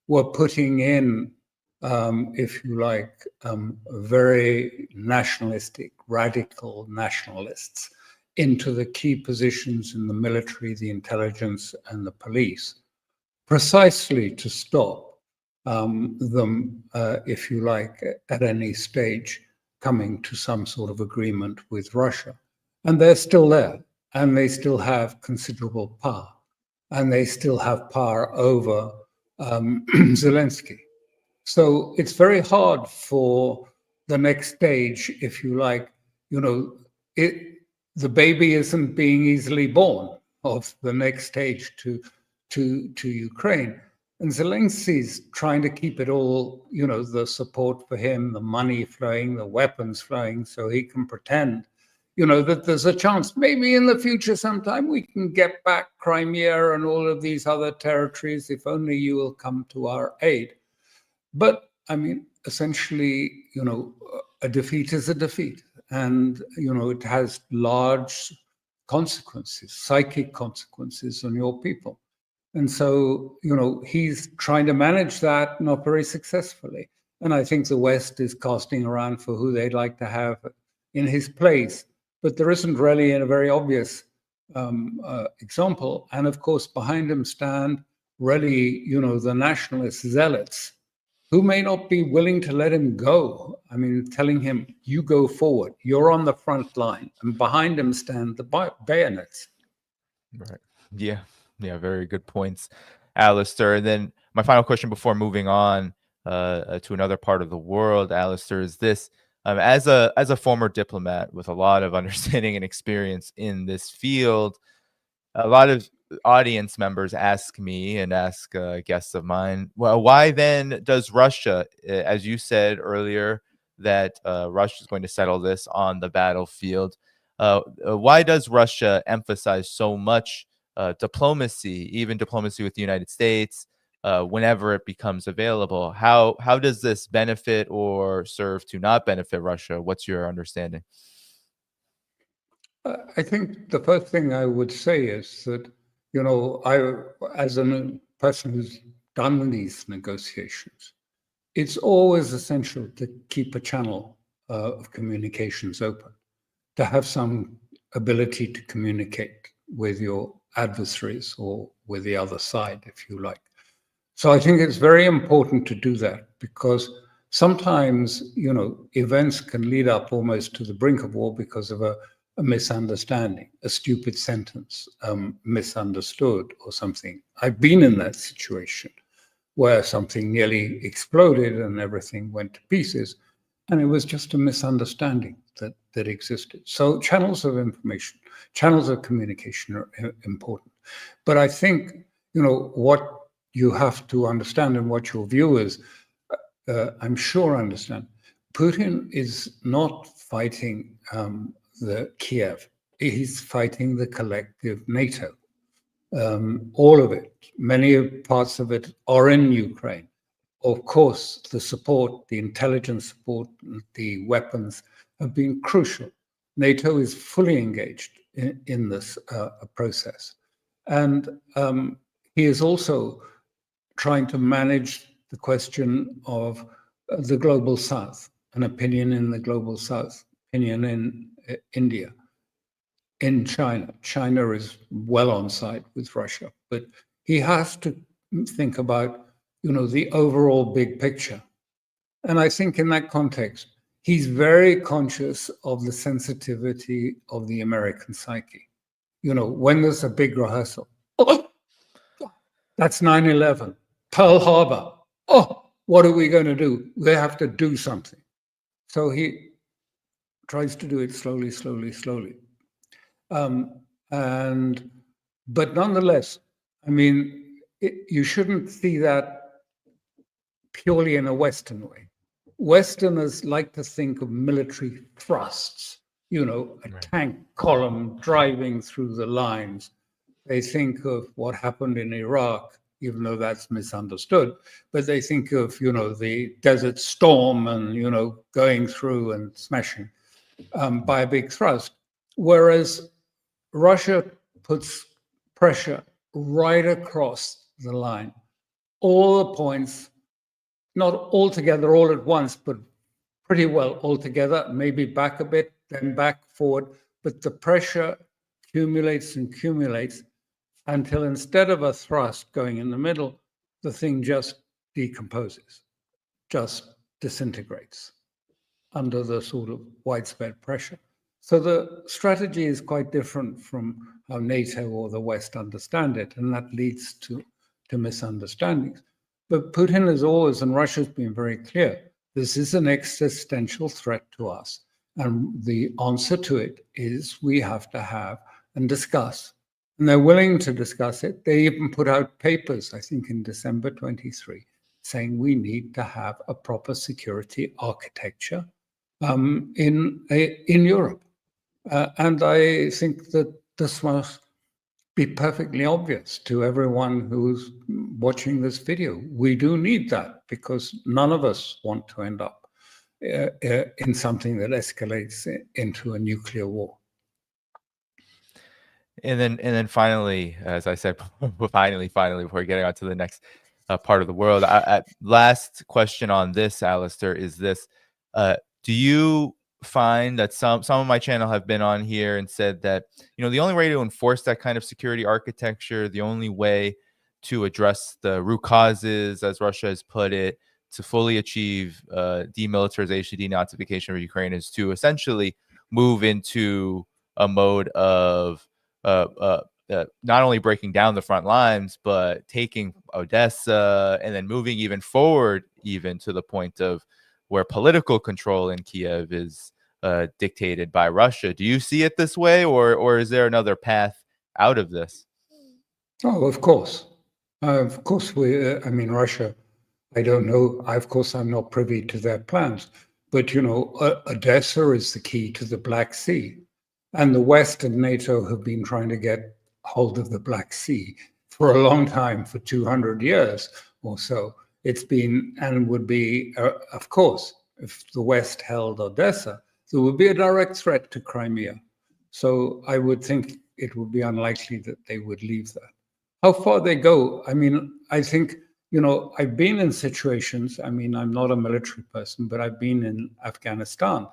were putting in, if you like, very nationalistic, radical nationalists into the key positions in the military, the intelligence, and the police, precisely to stop them, if you like, at any stage coming to some sort of agreement with Russia. And they're still there, and they still have considerable power, and they still have power over Zelensky. So it's very hard for the next stage, if you like, the baby isn't being easily born of the next stage to Ukraine. And Zelensky's trying to keep it all, the support for him, the money flowing, the weapons flowing, so he can pretend, that there's a chance maybe in the future sometime we can get back Crimea and all of these other territories if only you will come to our aid. But I mean, essentially, a defeat is a defeat. And, it has large consequences, psychic consequences on your people. And so, he's trying to manage that not very successfully. And I think the West is casting around for who they'd like to have in his place. But there isn't really a very obvious example. And of course, behind him stand really, the nationalist zealots who may not be willing to let him go. I mean, telling him, you go forward, you're on the front line. And behind him stand the bayonets. Right. Yeah. Yeah. Very good points, Alastair. And then my final question before moving on to another part of the world, Alastair, is this. As a former diplomat with a lot of understanding and experience in this field, a lot of audience members ask me and ask guests of mine, well, why then does Russia, as you said earlier, that Russia is going to settle this on the battlefield? Why does Russia emphasize so much diplomacy, even diplomacy with the United States, whenever it becomes available? How does this benefit or serve to not benefit Russia? What's your understanding? I think the first thing I would say is that, I, as a person who's done these negotiations, it's always essential to keep a channel of communications open, to have some ability to communicate with your adversaries or with the other side, if you like. So I think it's very important to do that, because sometimes, events can lead up almost to the brink of war because of a misunderstanding, a stupid sentence, misunderstood or something. I've been in that situation where something nearly exploded and everything went to pieces, and it was just a misunderstanding that existed. So channels of information, channels of communication are important. But I think, what you have to understand, and what your viewers, I'm sure, understand, Putin is not fighting the Kiev. He's fighting the collective NATO. All of it, many parts of it are in Ukraine. Of course, the support, the intelligence support, the weapons have been crucial. NATO is fully engaged in this process. And he is also trying to manage the question of the global South, an opinion in the global South, opinion in India, in China. China is well on side with Russia, but he has to think about, the overall big picture. And I think in that context, he's very conscious of the sensitivity of the American psyche. When there's a big rehearsal, that's 9/11, Pearl Harbor. What are we going to do? We have to do something. So he tries to do it slowly. But nonetheless, I mean, you shouldn't see that purely in a Western way. Westerners like to think of military thrusts, a tank column driving through the lines. They think of what happened in Iraq, even though that's misunderstood, but they think of, the Desert Storm and, going through and smashing by a big thrust. Whereas Russia puts pressure right across the line. all the points, not all together all at once, but pretty well all together, maybe back a bit, then back forward. But the pressure accumulates and accumulates until instead of a thrust going in the middle, the thing just decomposes, just disintegrates under the sort of widespread pressure. So the strategy is quite different from how NATO or the West understand it, and that leads to misunderstandings. But Putin has always, and Russia's been very clear, this is an existential threat to us. And the answer to it is we have to have and discuss. And they're willing to discuss it. They even put out papers, I think in December 23, saying we need to have a proper security architecture in Europe. And I think that this must be perfectly obvious to everyone who's watching this video. We do need that because none of us want to end up in something that escalates into a nuclear war. And then finally, as I said, finally, before getting on to the next part of the world, last question on this, Alastair, is this: do you find that some of my channel have been on here and said that, you know, the only way to enforce that kind of security architecture, the only way to address the root causes, as Russia has put it, to fully achieve demilitarization, denazification of Ukraine, is to essentially move into a mode of not only breaking down the front lines, but taking Odessa and then moving even forward, even to the point of where political control in Kiev is dictated by Russia. Do you see it this way, or is there another path out of this? Oh, of course. Of course, I mean, Russia, I don't know. Of course, I'm not privy to their plans. But, you know, Odessa is the key to the Black Sea. And the West and NATO have been trying to get hold of the Black Sea for a long time, for 200 years or so. It's been and would be, of course, if the West held Odessa, there would be a direct threat to Crimea. So I would think it would be unlikely that they would leave that. How far they go, I mean, I think, you know, I've been in situations, I mean, I'm not a military person, but I've been in Afghanistan.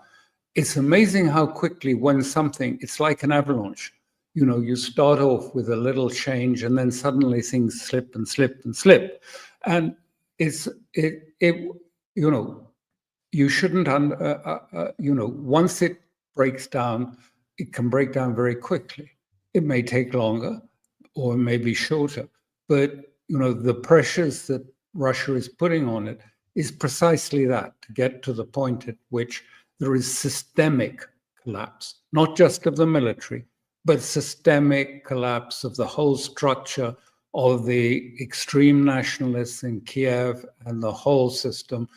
It's amazing how quickly when something, it's like an avalanche. You know, you start off with a little change and then suddenly things slip and slip and slip. And you know, you shouldn't, you know, once it breaks down, it can break down very quickly. It may take longer or it may be shorter, but, you know, the pressures that Russia is putting on it is precisely that, to get to the point at which there is systemic collapse, not just of the military, but systemic collapse of the whole structure of the extreme nationalists in Kiev and the whole system.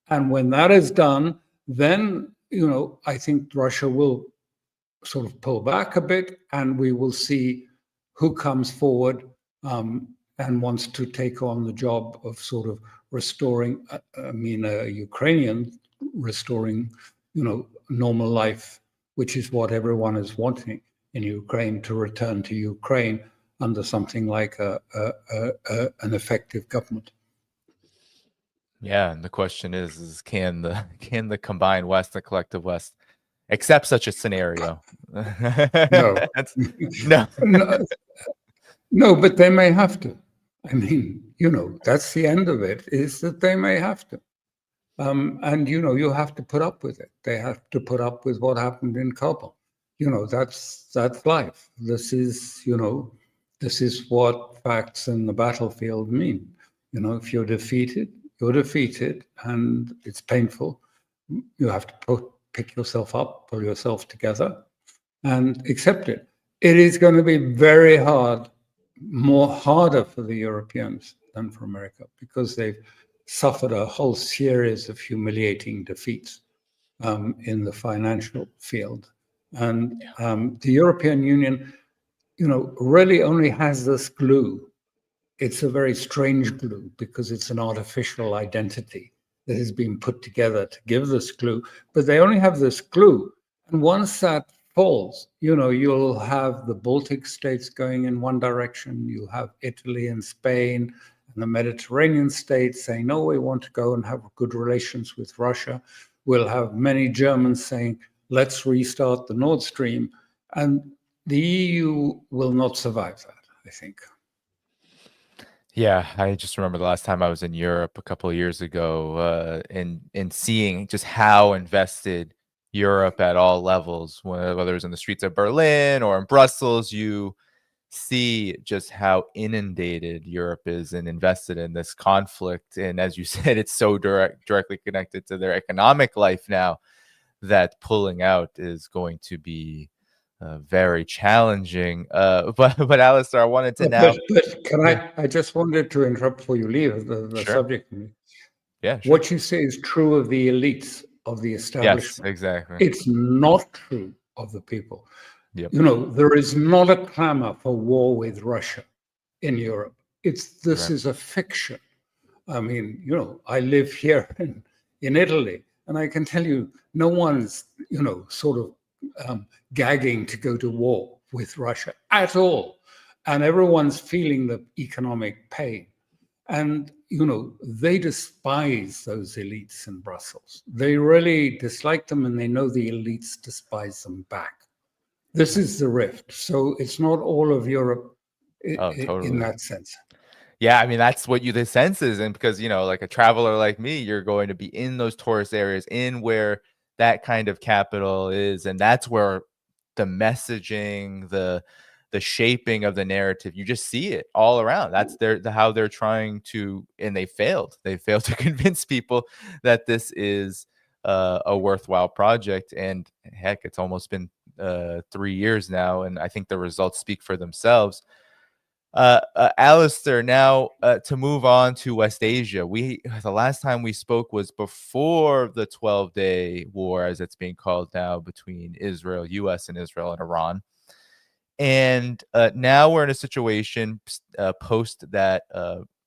And when that is done, then, you know, I think Russia will sort of pull back a bit and we will see who comes forward and wants to take on the job of sort of restoring, Ukrainian restoring, you know, normal life, which is what everyone is wanting in Ukraine, to return to Ukraine under something like an effective government. Yeah, and the question is can the combined West, the collective West, accept such a scenario? No. No, but they may have to. I mean, you know, that's the end of it, is that they may have to. And, you know, you have to put up with it. They have to put up with what happened in Kabul. You know, that's life. This is, you know, this is what facts in the battlefield mean. You know, if you're defeated, and it's painful. You have to pick yourself up, pull yourself together, and accept it. It is going to be very hard, harder for the Europeans than for America, because they've suffered a whole series of humiliating defeats in the financial field. And the European Union, you know, really only has this glue. It's a very strange glue because it's an artificial identity that has been put together to give this glue, but they only have this glue. And once that falls, you know, you'll have the Baltic states going in one direction, you have Italy and Spain and the Mediterranean states saying, no, we want to go and have good relations with Russia. We'll have many Germans saying, let's restart the Nord Stream. And the EU will not survive that, I think. Yeah, I just remember the last time I was in Europe a couple of years ago, and seeing just how invested Europe at all levels, whether it was in the streets of Berlin or in Brussels, you see just how inundated Europe is and invested in this conflict. And as you said, it's so directly connected to their economic life now that pulling out is going to be very challenging. But Alastair, I wanted to now. But can I just wanted to interrupt before you leave the Sure. subject. Yeah, sure. What you say is true of the elites of the establishment. Yes, exactly. It's not true of the people. Yep. You know, there is not a clamor for war with Russia in Europe. This Right. is a fiction. I mean, you know, I live here in Italy, and I can tell you, no one's, you know, sort of gagging to go to war with Russia at all. And everyone's feeling the economic pain. And, you know, they despise those elites in Brussels. They really dislike them, and they know the elites despise them back. This is the rift. So it's not all of Europe Totally. in that sense. Yeah, I mean, that's what the sense is. And because, you know, like a traveler like me, you're going to be in those tourist areas, in where that kind of capital is. And that's where the messaging, the shaping of the narrative, you just see it all around. That's how they're trying to, and they failed to convince people that this is a worthwhile project. And heck, it's almost been 3 years now, and I think the results speak for themselves. Alastair, now to move on to West Asia, the last time we spoke was before the 12-day war, as it's being called now, between Israel, U.S. and Israel and Iran. And now we're in a situation post that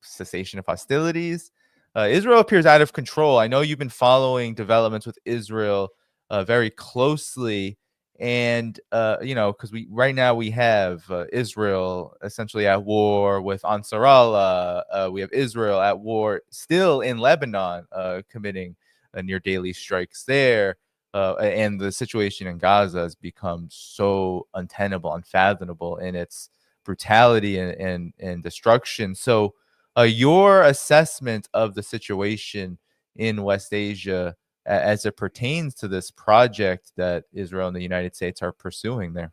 cessation of hostilities. Israel appears out of control. I know you've been following developments with Israel very closely. And, you know, because right now we have Israel essentially at war with Ansar Allah. We have Israel at war still in Lebanon, committing near daily strikes there. And the situation in Gaza has become so untenable, unfathomable in its brutality and destruction. So your assessment of the situation in West Asia as it pertains to this project that Israel and the United States are pursuing there?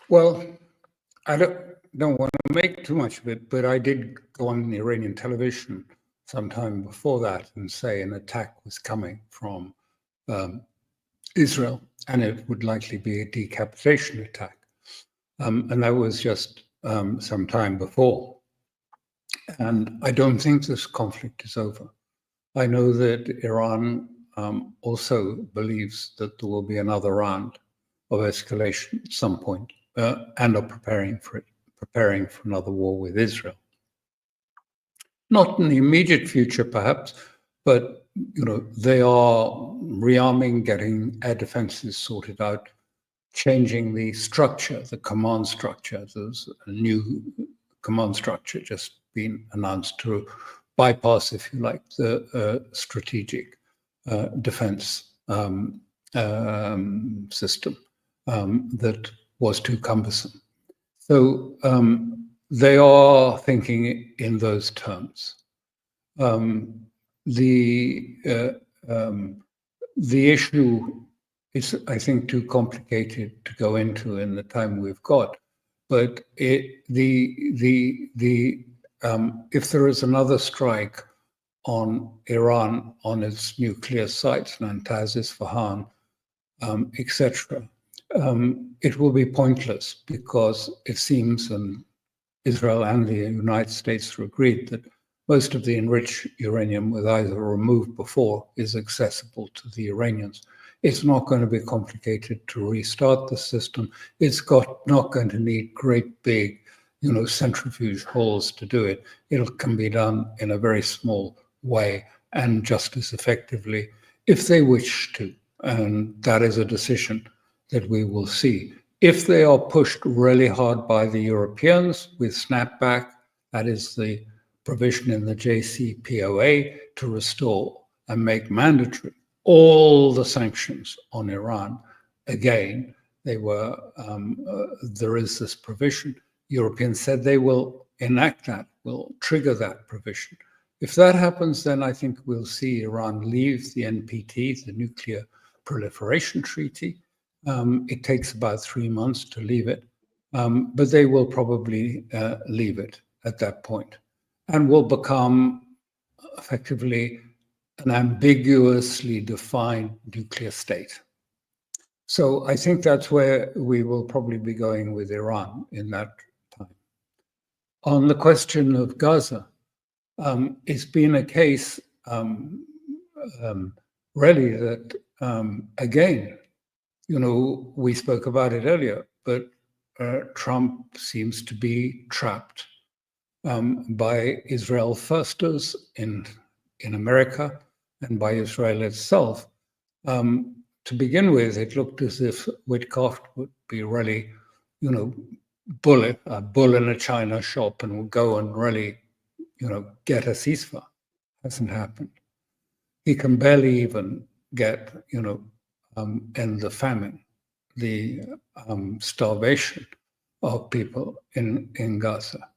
Well, I don't want to make too much of it, but I did go on Iranian television sometime before that and say an attack was coming from Israel, and it would likely be a decapitation attack. And that was just some time before. And I don't think this conflict is over. I know that Iran also believes that there will be another round of escalation at some point, and are preparing for another war with Israel. Not in the immediate future, perhaps, but you know, they are rearming, getting air defenses sorted out, changing the structure, the command structure. There's a new command structure just been announced to bypass, if you like, the strategic defense system that was too cumbersome. So they are thinking in those terms. The issue is, I think, too complicated to go into in the time we've got. But if there is another strike on Iran, on its nuclear sites, Natanz, Isfahan, etc., it will be pointless, because it seems, and Israel and the United States are agreed, that most of the enriched uranium, with either removed before, is accessible to the Iranians. It's not going to be complicated to restart the system. It's not going to need great big, you know, centrifuge halls to do it. It can be done in a very small way and just as effectively if they wish to. And that is a decision that we will see. If they are pushed really hard by the Europeans with snapback, That is the provision in the JCPOA to restore and make mandatory all the sanctions on Iran. Again, there is this provision. Europeans said they will enact that, will trigger that provision. If that happens, then I think we'll see Iran leave the NPT, the Nuclear Proliferation Treaty. It takes about 3 months to leave it, but they will probably leave it at that point and will become effectively an ambiguously defined nuclear state. So I think that's where we will probably be going with Iran in that time. On the question of Gaza, it's been a case really that, again, we spoke about it earlier, but Trump seems to be trapped by Israel firsters in America and by Israel itself. To begin with, it looked as if Witkoff would be really, a bull in a china shop and would go and really, get a ceasefire. Hasn't happened. He can barely even get, end the famine, the starvation of people in Gaza.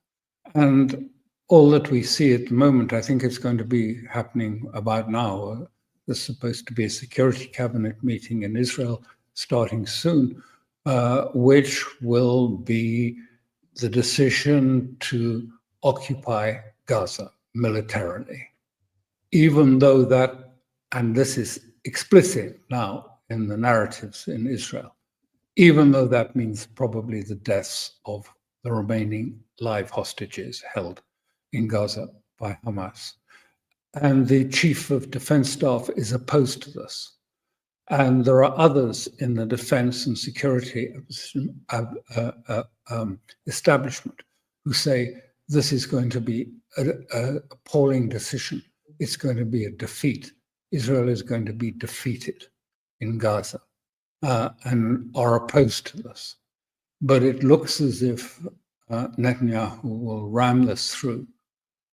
And all that we see at the moment, I think it's going to be happening about now. There's supposed to be a security cabinet meeting in Israel starting soon, which will be the decision to occupy Gaza militarily. Even though that, and this is explicit now in the narratives in Israel, even though that means probably the deaths of the remaining live hostages held in Gaza by Hamas. And the chief of defense staff is opposed to this. And there are others in the defense and security establishment who say this is going to be an appalling decision. It's going to be a defeat. Israel is going to be defeated in Gaza and are opposed to this. But it looks as if Netanyahu will ram this through,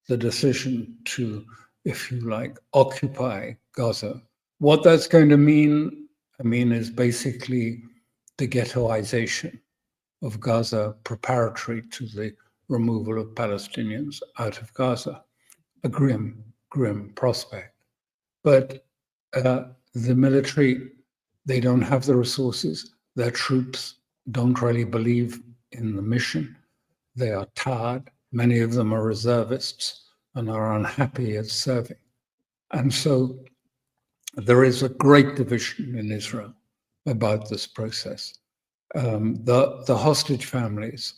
the decision to, if you like, occupy Gaza. What that's going to mean, is basically the ghettoization of Gaza preparatory to the removal of Palestinians out of Gaza. A grim, grim prospect. But the military, they don't have the resources. Their troops don't really believe in the mission. They are tired. Many of them are reservists and are unhappy at serving. And so there is a great division in Israel about this process. The hostage families,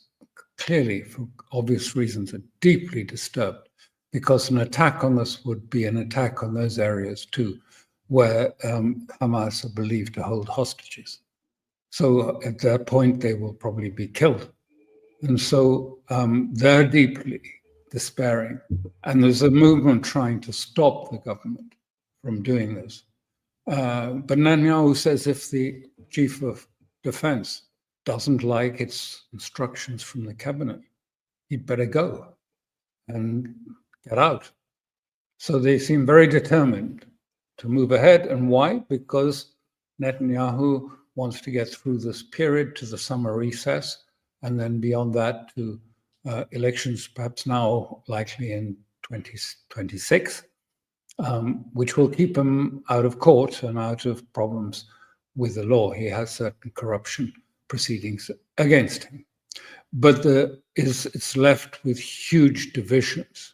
clearly, for obvious reasons, are deeply disturbed because an attack on this would be an attack on those areas too, where Hamas are believed to hold hostages. So at that point, they will probably be killed. And so they're deeply despairing. And there's a movement trying to stop the government from doing this. But Netanyahu says if the chief of defense doesn't like its instructions from the cabinet, he'd better go and get out. So they seem very determined to move ahead. And why? Because Netanyahu wants to get through this period to the summer recess, and then beyond that to elections, perhaps now likely in 2026, which will keep him out of court and out of problems with the law. He has certain corruption proceedings against him. But it's left with huge divisions.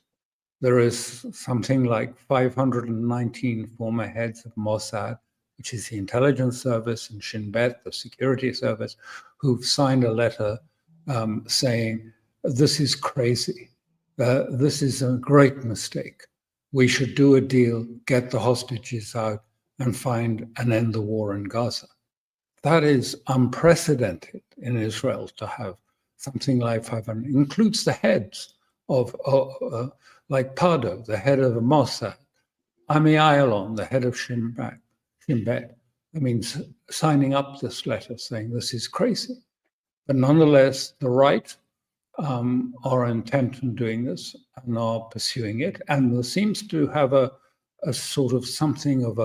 There is something like 519 former heads of Mossad, which is the intelligence service, and Shin Bet, the security service, who've signed a letter saying, this is crazy. This is a great mistake. We should do a deal, get the hostages out, and end the war in Gaza. That is unprecedented in Israel to have something like 500, includes the heads of, like Pardo, the head of the Mossad, Ami Ayalon, the head of Shin Bet. Signing up this letter saying this is crazy. But nonetheless, the right are intent on doing this and are pursuing it. And there seems to have a sort of something of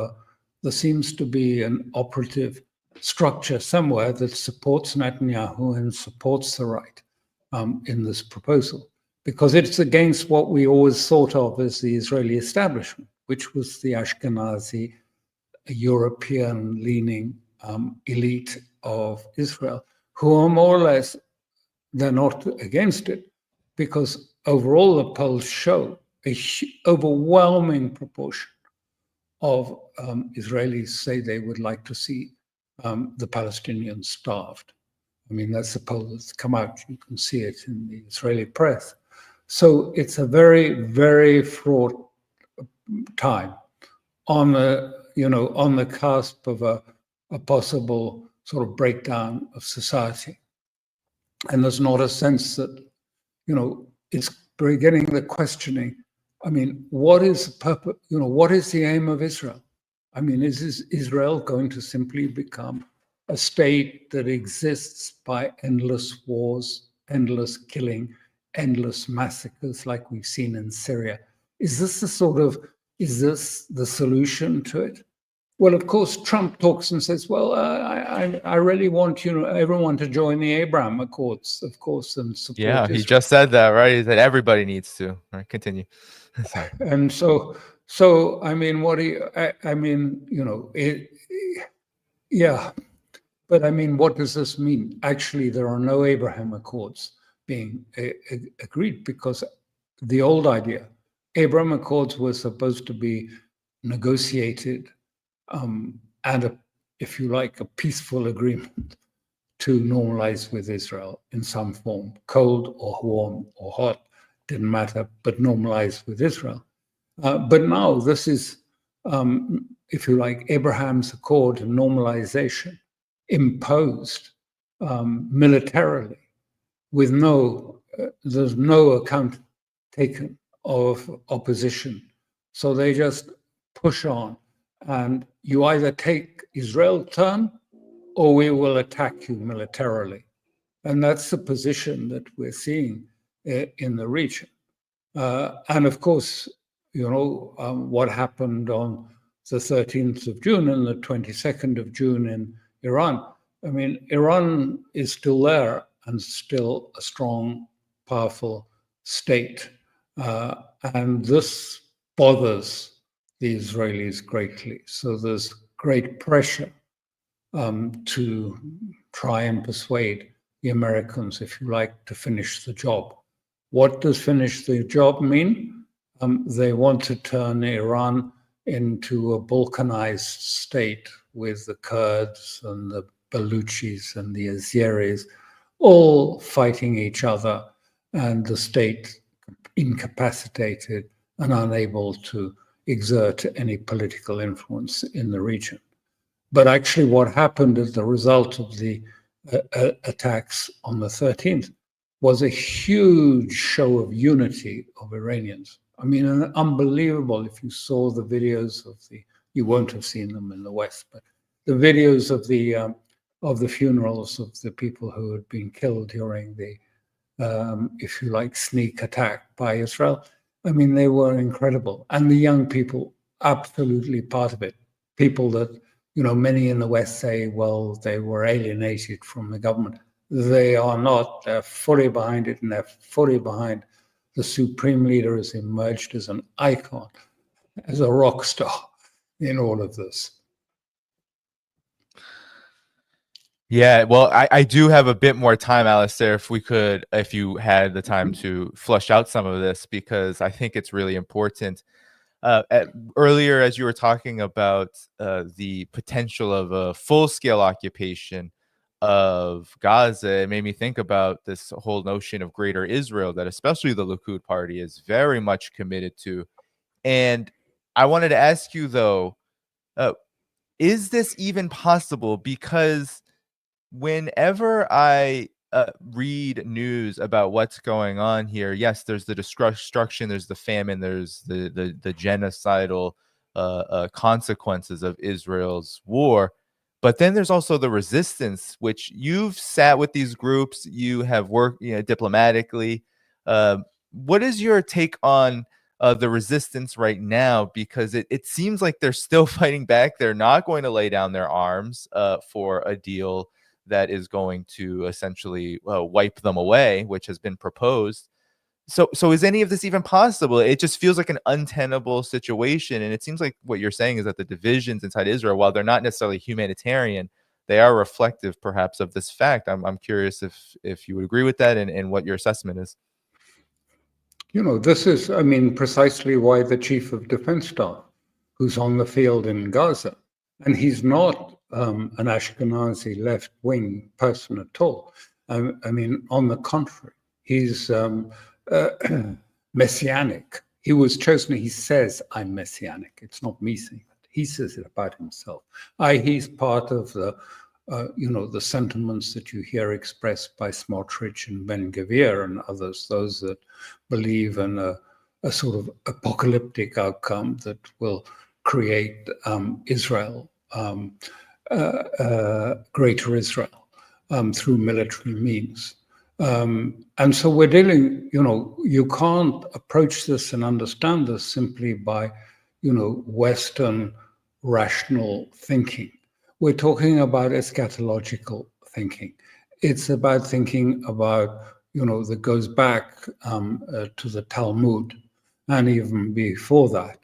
there seems to be an operative structure somewhere that supports Netanyahu and supports the right in this proposal, because it's against what we always thought of as the Israeli establishment, which was the Ashkenazi, European-leaning elite of Israel, who are more or less, they're not against it, because overall the polls show an overwhelming proportion of Israelis say they would like to see the Palestinians starved. I mean, that's a poll that's come out. You can see it in the Israeli press. So it's a very, very fraught time on the cusp of a possible sort of breakdown of society. And there's not a sense that, it's beginning the questioning. I mean, what is the purpose? What is the aim of Israel? I mean, is Israel going to simply become a state that exists by endless wars, endless killing, endless massacres like we've seen in Syria? Is this the solution to it? Well, of course, Trump talks and says, well, I really want, everyone to join the Abraham Accords, of course, and support Yeah, Israel. he just said that, right? He said everybody needs to. All right, continue. Sorry. And so I mean, yeah. But I mean, what does this mean? Actually, there are no Abraham Accords being agreed, because the old idea, Abraham Accords were supposed to be negotiated and, if you like, a peaceful agreement to normalize with Israel in some form, cold or warm or hot, didn't matter, but normalize with Israel. But now this is, if you like, Abraham's Accord and normalization imposed militarily with there's no account taken of opposition. So they just push on, and you either take Israel's turn or we will attack you militarily. And that's the position that we're seeing in the region. And of course, what happened on the 13th of June and the 22nd of June in Iran. I mean, Iran is still there and still a strong, powerful state. And this bothers the Israelis greatly. So there's great pressure to try and persuade the Americans, if you like, to finish the job. What does finish the job mean? They want to turn Iran into a balkanized state with the Kurds and the Baluchis and the Azeris all fighting each other, and the state incapacitated and unable to exert any political influence in the region. But actually what happened as the result of the attacks on the 13th was a huge show of unity of Iranians. I mean, unbelievable. If you saw the videos you won't have seen them in the West, but the videos of the funerals of the people who had been killed during the, if you like, sneak attack by Israel. I mean, they were incredible. And the young people, absolutely part of it. People that, many in the West say, well, they were alienated from the government. They are not. They're fully behind it, and they're fully behind the supreme leader has emerged as an icon, as a rock star in all of this. Yeah, well, I do have a bit more time, Alastair, if you had the time to flush out some of this, because I think it's really important. Earlier, as you were talking about the potential of a full-scale occupation of Gaza, it made me think about this whole notion of Greater Israel that especially the Likud party is very much committed to. And I wanted to ask you, though, is this even possible? Because whenever I read news about what's going on here, yes, there's the destruction, there's the famine, there's the genocidal consequences of Israel's war. But then there's also the resistance, which you've sat with these groups, you have worked, diplomatically. What is your take on the resistance right now? Because it seems like they're still fighting back. They're not going to lay down their arms for a deal that is going to essentially wipe them away, which has been proposed. So is any of this even possible? It just feels like an untenable situation. And it seems like what you're saying is that the divisions inside Israel, while they're not necessarily humanitarian, they are reflective perhaps of this fact. I'm curious if you would agree with that and what your assessment is. This is, precisely why the chief of defense staff, who's on the field in Gaza, and he's not an Ashkenazi left-wing person at all. On the contrary, he's messianic. He was chosen, he says, I'm messianic. It's not me saying that. He says it about himself. He's part of the, the sentiments that you hear expressed by Smotrich and Ben-Gvir and others, those that believe in a sort of apocalyptic outcome that will create Israel, greater Israel, through military means. And so we're dealing, you can't approach this and understand this simply by, Western rational thinking. We're talking about eschatological thinking. It's about thinking about, that goes back to the Talmud and even before that.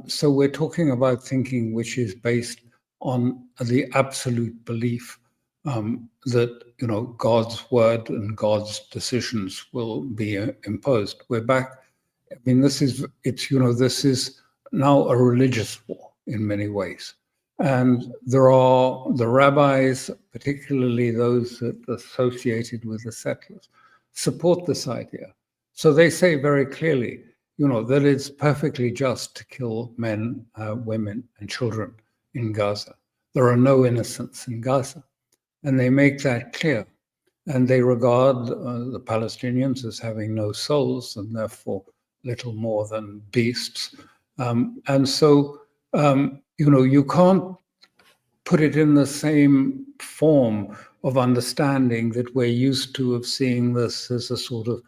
So we're talking about thinking which is based on the absolute belief that God's word and God's decisions will be imposed. We're back. This is now a religious war in many ways, and there are the rabbis, particularly those that are associated with the settlers, support this idea. So they say very clearly, that it's perfectly just to kill men, women, and children in Gaza. There are no innocents in Gaza. And they make that clear. And they regard the Palestinians as having no souls and therefore little more than beasts. And so, you can't put it in the same form of understanding that we're used to of seeing this as a sort of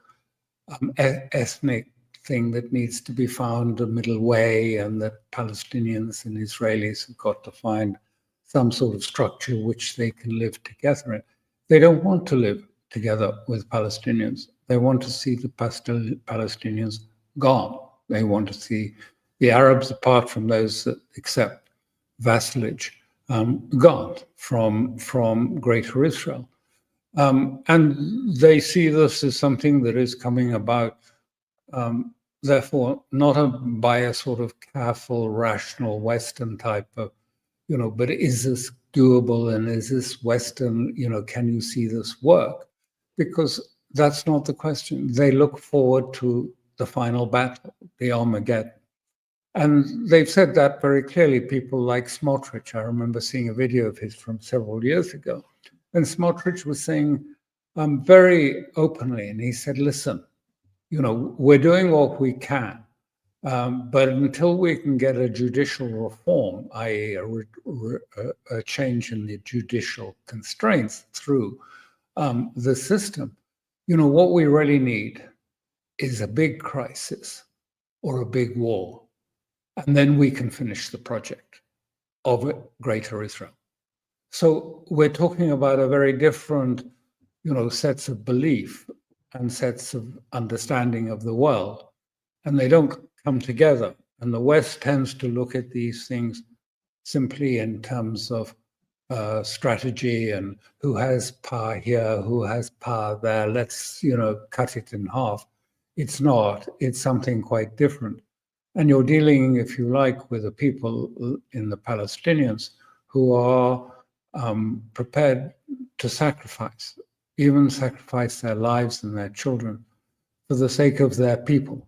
ethnic thing that needs to be found a middle way, and that Palestinians and Israelis have got to find some sort of structure which they can live together in. They don't want to live together with Palestinians. They want to see the Palestinians gone. They want to see the Arabs, apart from those that accept vassalage, gone from Greater Israel. And they see this as something that is coming about, therefore, not by a sort of careful, rational Western type of, but is this doable, and is this Western, can you see this work? Because that's not the question. They look forward to the final battle, the Armageddon. And they've said that very clearly. People like Smotrich, I remember seeing a video of his from several years ago, and Smotrich was saying very openly, and he said, listen, we're doing what we can. But until we can get a judicial reform, i.e. a change in the judicial constraints through the system, what we really need is a big crisis or a big war. And then we can finish the project of Greater Israel. So we're talking about a very different, sets of belief and sets of understanding of the world. And they don't come together. And the West tends to look at these things simply in terms of strategy and who has power here, who has power there. Let's, cut it in half. It's not. It's something quite different. And you're dealing, if you like, with the people in the Palestinians who are prepared to sacrifice, even sacrifice their lives and their children for the sake of their people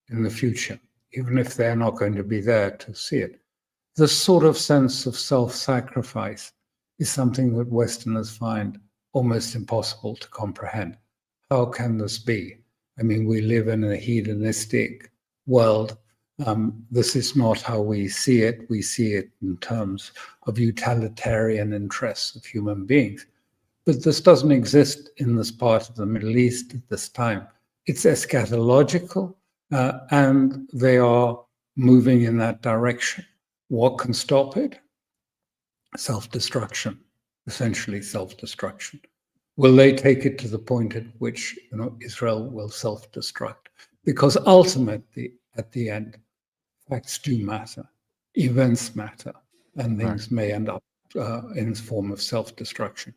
in the future, even if they're not going to be there to see it. This sort of sense of self-sacrifice is something that Westerners find almost impossible to comprehend. How can this be? We live in a hedonistic world, This is not how we see it. We see it in terms of utilitarian interests of human beings. But this doesn't exist in this part of the Middle East at this time. It's eschatological, and they are moving in that direction. What can stop it? Self-destruction, essentially self-destruction. Will they take it to the point at which Israel will self-destruct? Because ultimately, at the end, facts do matter, events matter, and things may end up in the form of self-destruction.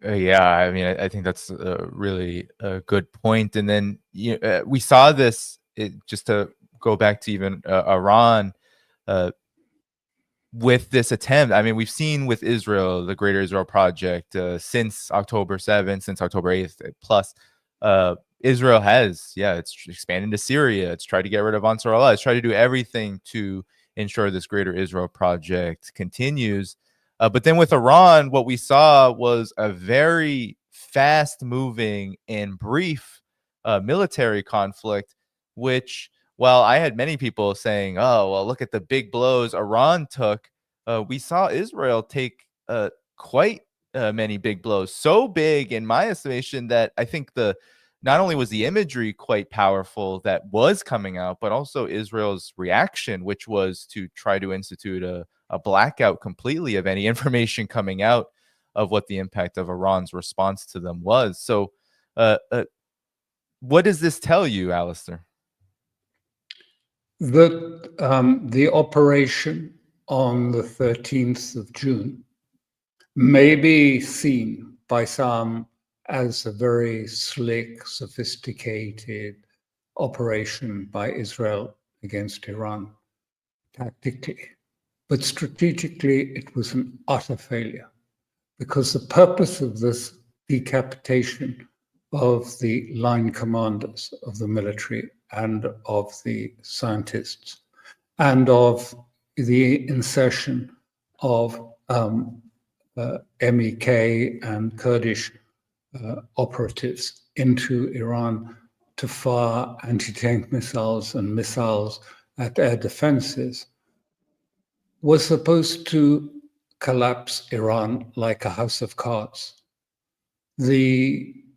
Yeah, I mean, I think that's a really good point. And then we saw this, just to go back to even Iran, with this attempt. I mean, we've seen with Israel, the Greater Israel Project, since October 7th, since October 8th, plus Israel has, it's expanded to Syria. It's tried to get rid of Ansar Allah. It's tried to do everything to ensure this Greater Israel Project continues. But then with Iran, what we saw was a very fast-moving and brief military conflict, which, while I had many people saying, oh, well, look at the big blows Iran took, we saw Israel take quite many big blows. So big, in my estimation, that I think not only was the imagery quite powerful that was coming out, but also Israel's reaction, which was to try to institute a blackout completely of any information coming out of what the impact of Iran's response to them was. So what does this tell you, Alastair? That the operation on the 13th of June may be seen by some as a very slick, sophisticated operation by Israel against Iran tactically. But strategically, it was an utter failure, because the purpose of this decapitation of the line commanders of the military and of the scientists, and of the insertion of MEK and Kurdish operatives into Iran to fire anti-tank missiles and missiles at air defenses, was supposed to collapse Iran like a house of cards.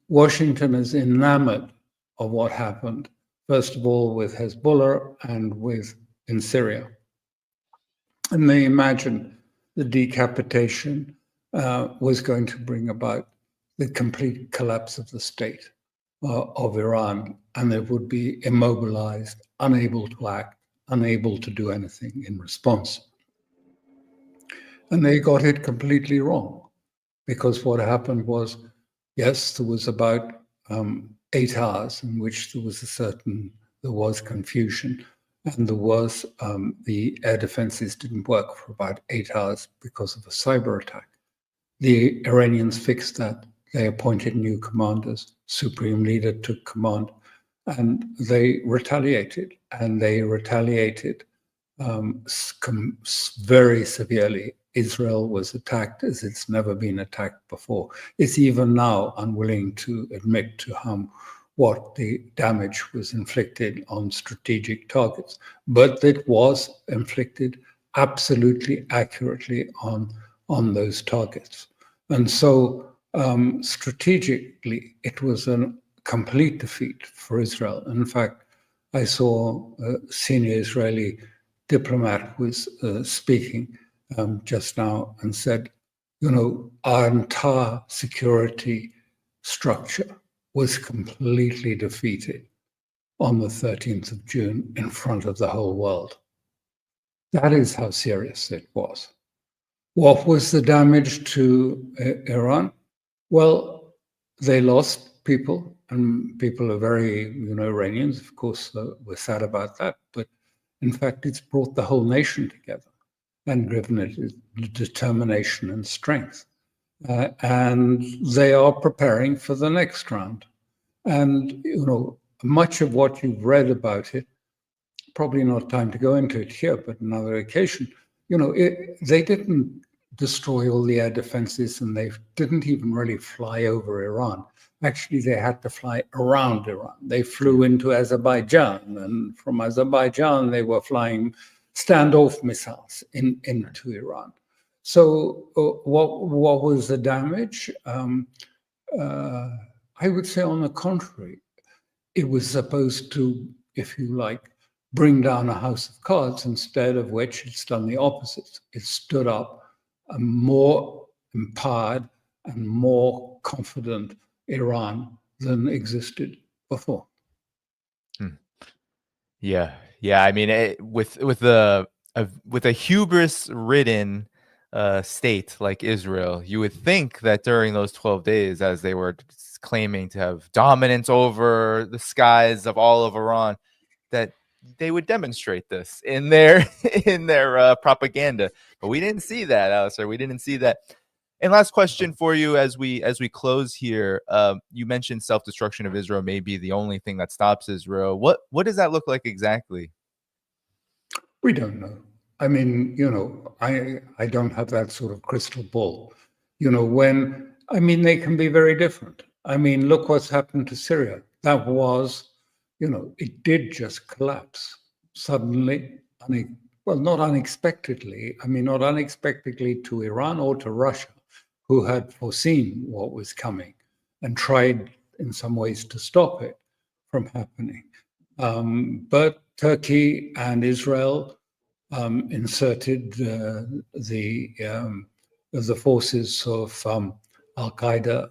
Washington is enamored of what happened, first of all with Hezbollah and in Syria. And they imagined the decapitation was going to bring about the complete collapse of the state of Iran, and they would be immobilized, unable to act, unable to do anything in response. And they got it completely wrong, because what happened was, yes, there was about 8 hours in which there was confusion, and there was the air defenses didn't work for about 8 hours because of a cyber attack. The Iranians fixed that. They appointed new commanders. Supreme leader took command, and they retaliated. And they retaliated very severely. Israel was attacked as it's never been attacked before. It's even now unwilling to admit to what the damage was inflicted on strategic targets, but it was inflicted absolutely accurately on those targets. And so strategically, it was a complete defeat for Israel. In fact, I saw a senior Israeli diplomat was speaking just now and said, our entire security structure was completely defeated on the 13th of June in front of the whole world. That is how serious it was. What was the damage to Iran? Well, they lost people, and people are very, Iranians, of course, were sad about that. But in fact, it's brought the whole nation together and given it determination and strength. And they are preparing for the next round. And, much of what you've read about it, probably not time to go into it here, but another occasion, they didn't destroy all the air defenses, and they didn't even really fly over Iran. Actually, they had to fly around Iran. They flew into Azerbaijan, and from Azerbaijan, they were flying standoff missiles into Iran. So what was the damage? I would say, on the contrary, it was supposed to, if you like, bring down a house of cards, instead of which it's done the opposite. It stood up a more empowered and more confident Iran than existed before. Yeah. I mean, with a hubris-ridden state like Israel, you would think that during those 12 days, as they were claiming to have dominance over the skies of all of Iran, that they would demonstrate this in their propaganda. But we didn't see that, Alastair. We didn't see that. And last question for you as we close here. You mentioned self-destruction of Israel may be the only thing that stops Israel. What does that look like exactly? We don't know. I mean, I don't have that sort of crystal ball. They can be very different. I mean, look what's happened to Syria. That was, it did just collapse suddenly. Not unexpectedly. I mean, not unexpectedly to Iran or to Russia, who had foreseen what was coming and tried in some ways to stop it from happening. But Turkey and Israel inserted the forces of Al-Qaeda,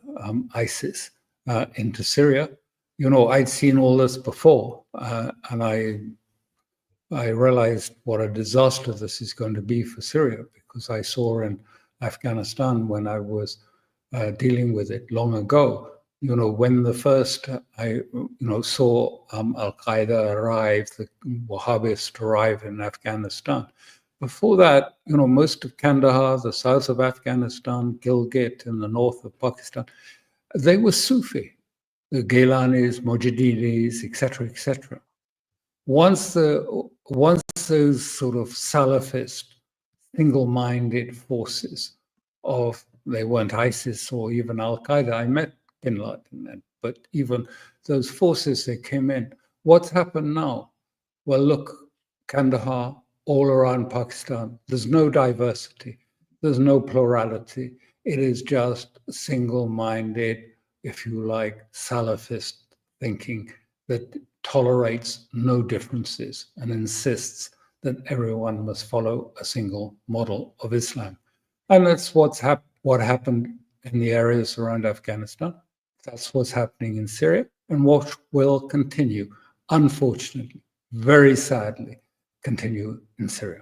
ISIS, into Syria. I'd seen all this before, and I realized what a disaster this is going to be for Syria, because I saw in Afghanistan, when I was dealing with it long ago, when the first I saw Al-Qaeda arrive, the Wahhabists arrive in Afghanistan. Before that, most of Kandahar, the south of Afghanistan, Gilgit in the north of Pakistan, they were Sufi, the Gilanis, Mujahideenis, etc., etc. Once those sort of Salafist, single-minded forces they weren't ISIS or even Al-Qaeda. I met bin Laden then, but even those forces, they came in. What's happened now? Well, look, Kandahar, all around Pakistan, there's no diversity, there's no plurality. It is just single-minded, if you like, Salafist thinking that tolerates no differences and insists that everyone must follow a single model of Islam. And that's what happened in the areas around Afghanistan. That's what's happening in Syria, and what will continue, unfortunately, very sadly, continue in Syria.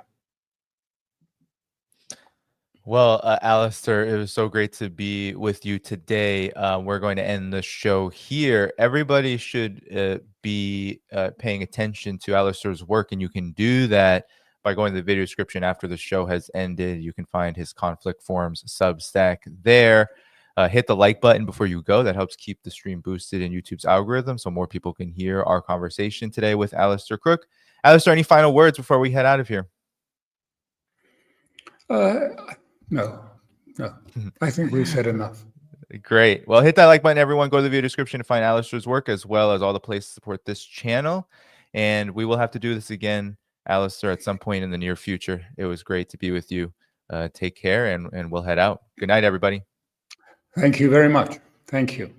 Well, Alastair, it was so great to be with you today. We're going to end the show here. Everybody should be paying attention to Alastair's work, and you can do that by going to the video description after the show has ended. You can find his Conflict Forums Substack there. Hit the like button before you go. That helps keep the stream boosted in YouTube's algorithm so more people can hear our conversation today with Alastair Crooke. Alastair, any final words before we head out of here? No. I think we've said enough. Great. Well, hit that like button, everyone. Go to the video description to find Alastair's work, as well as all the places to support this channel. And we will have to do this again, Alastair, at some point in the near future. It was great to be with you. Take care, and we'll head out. Good night, everybody. Thank you very much. Thank you.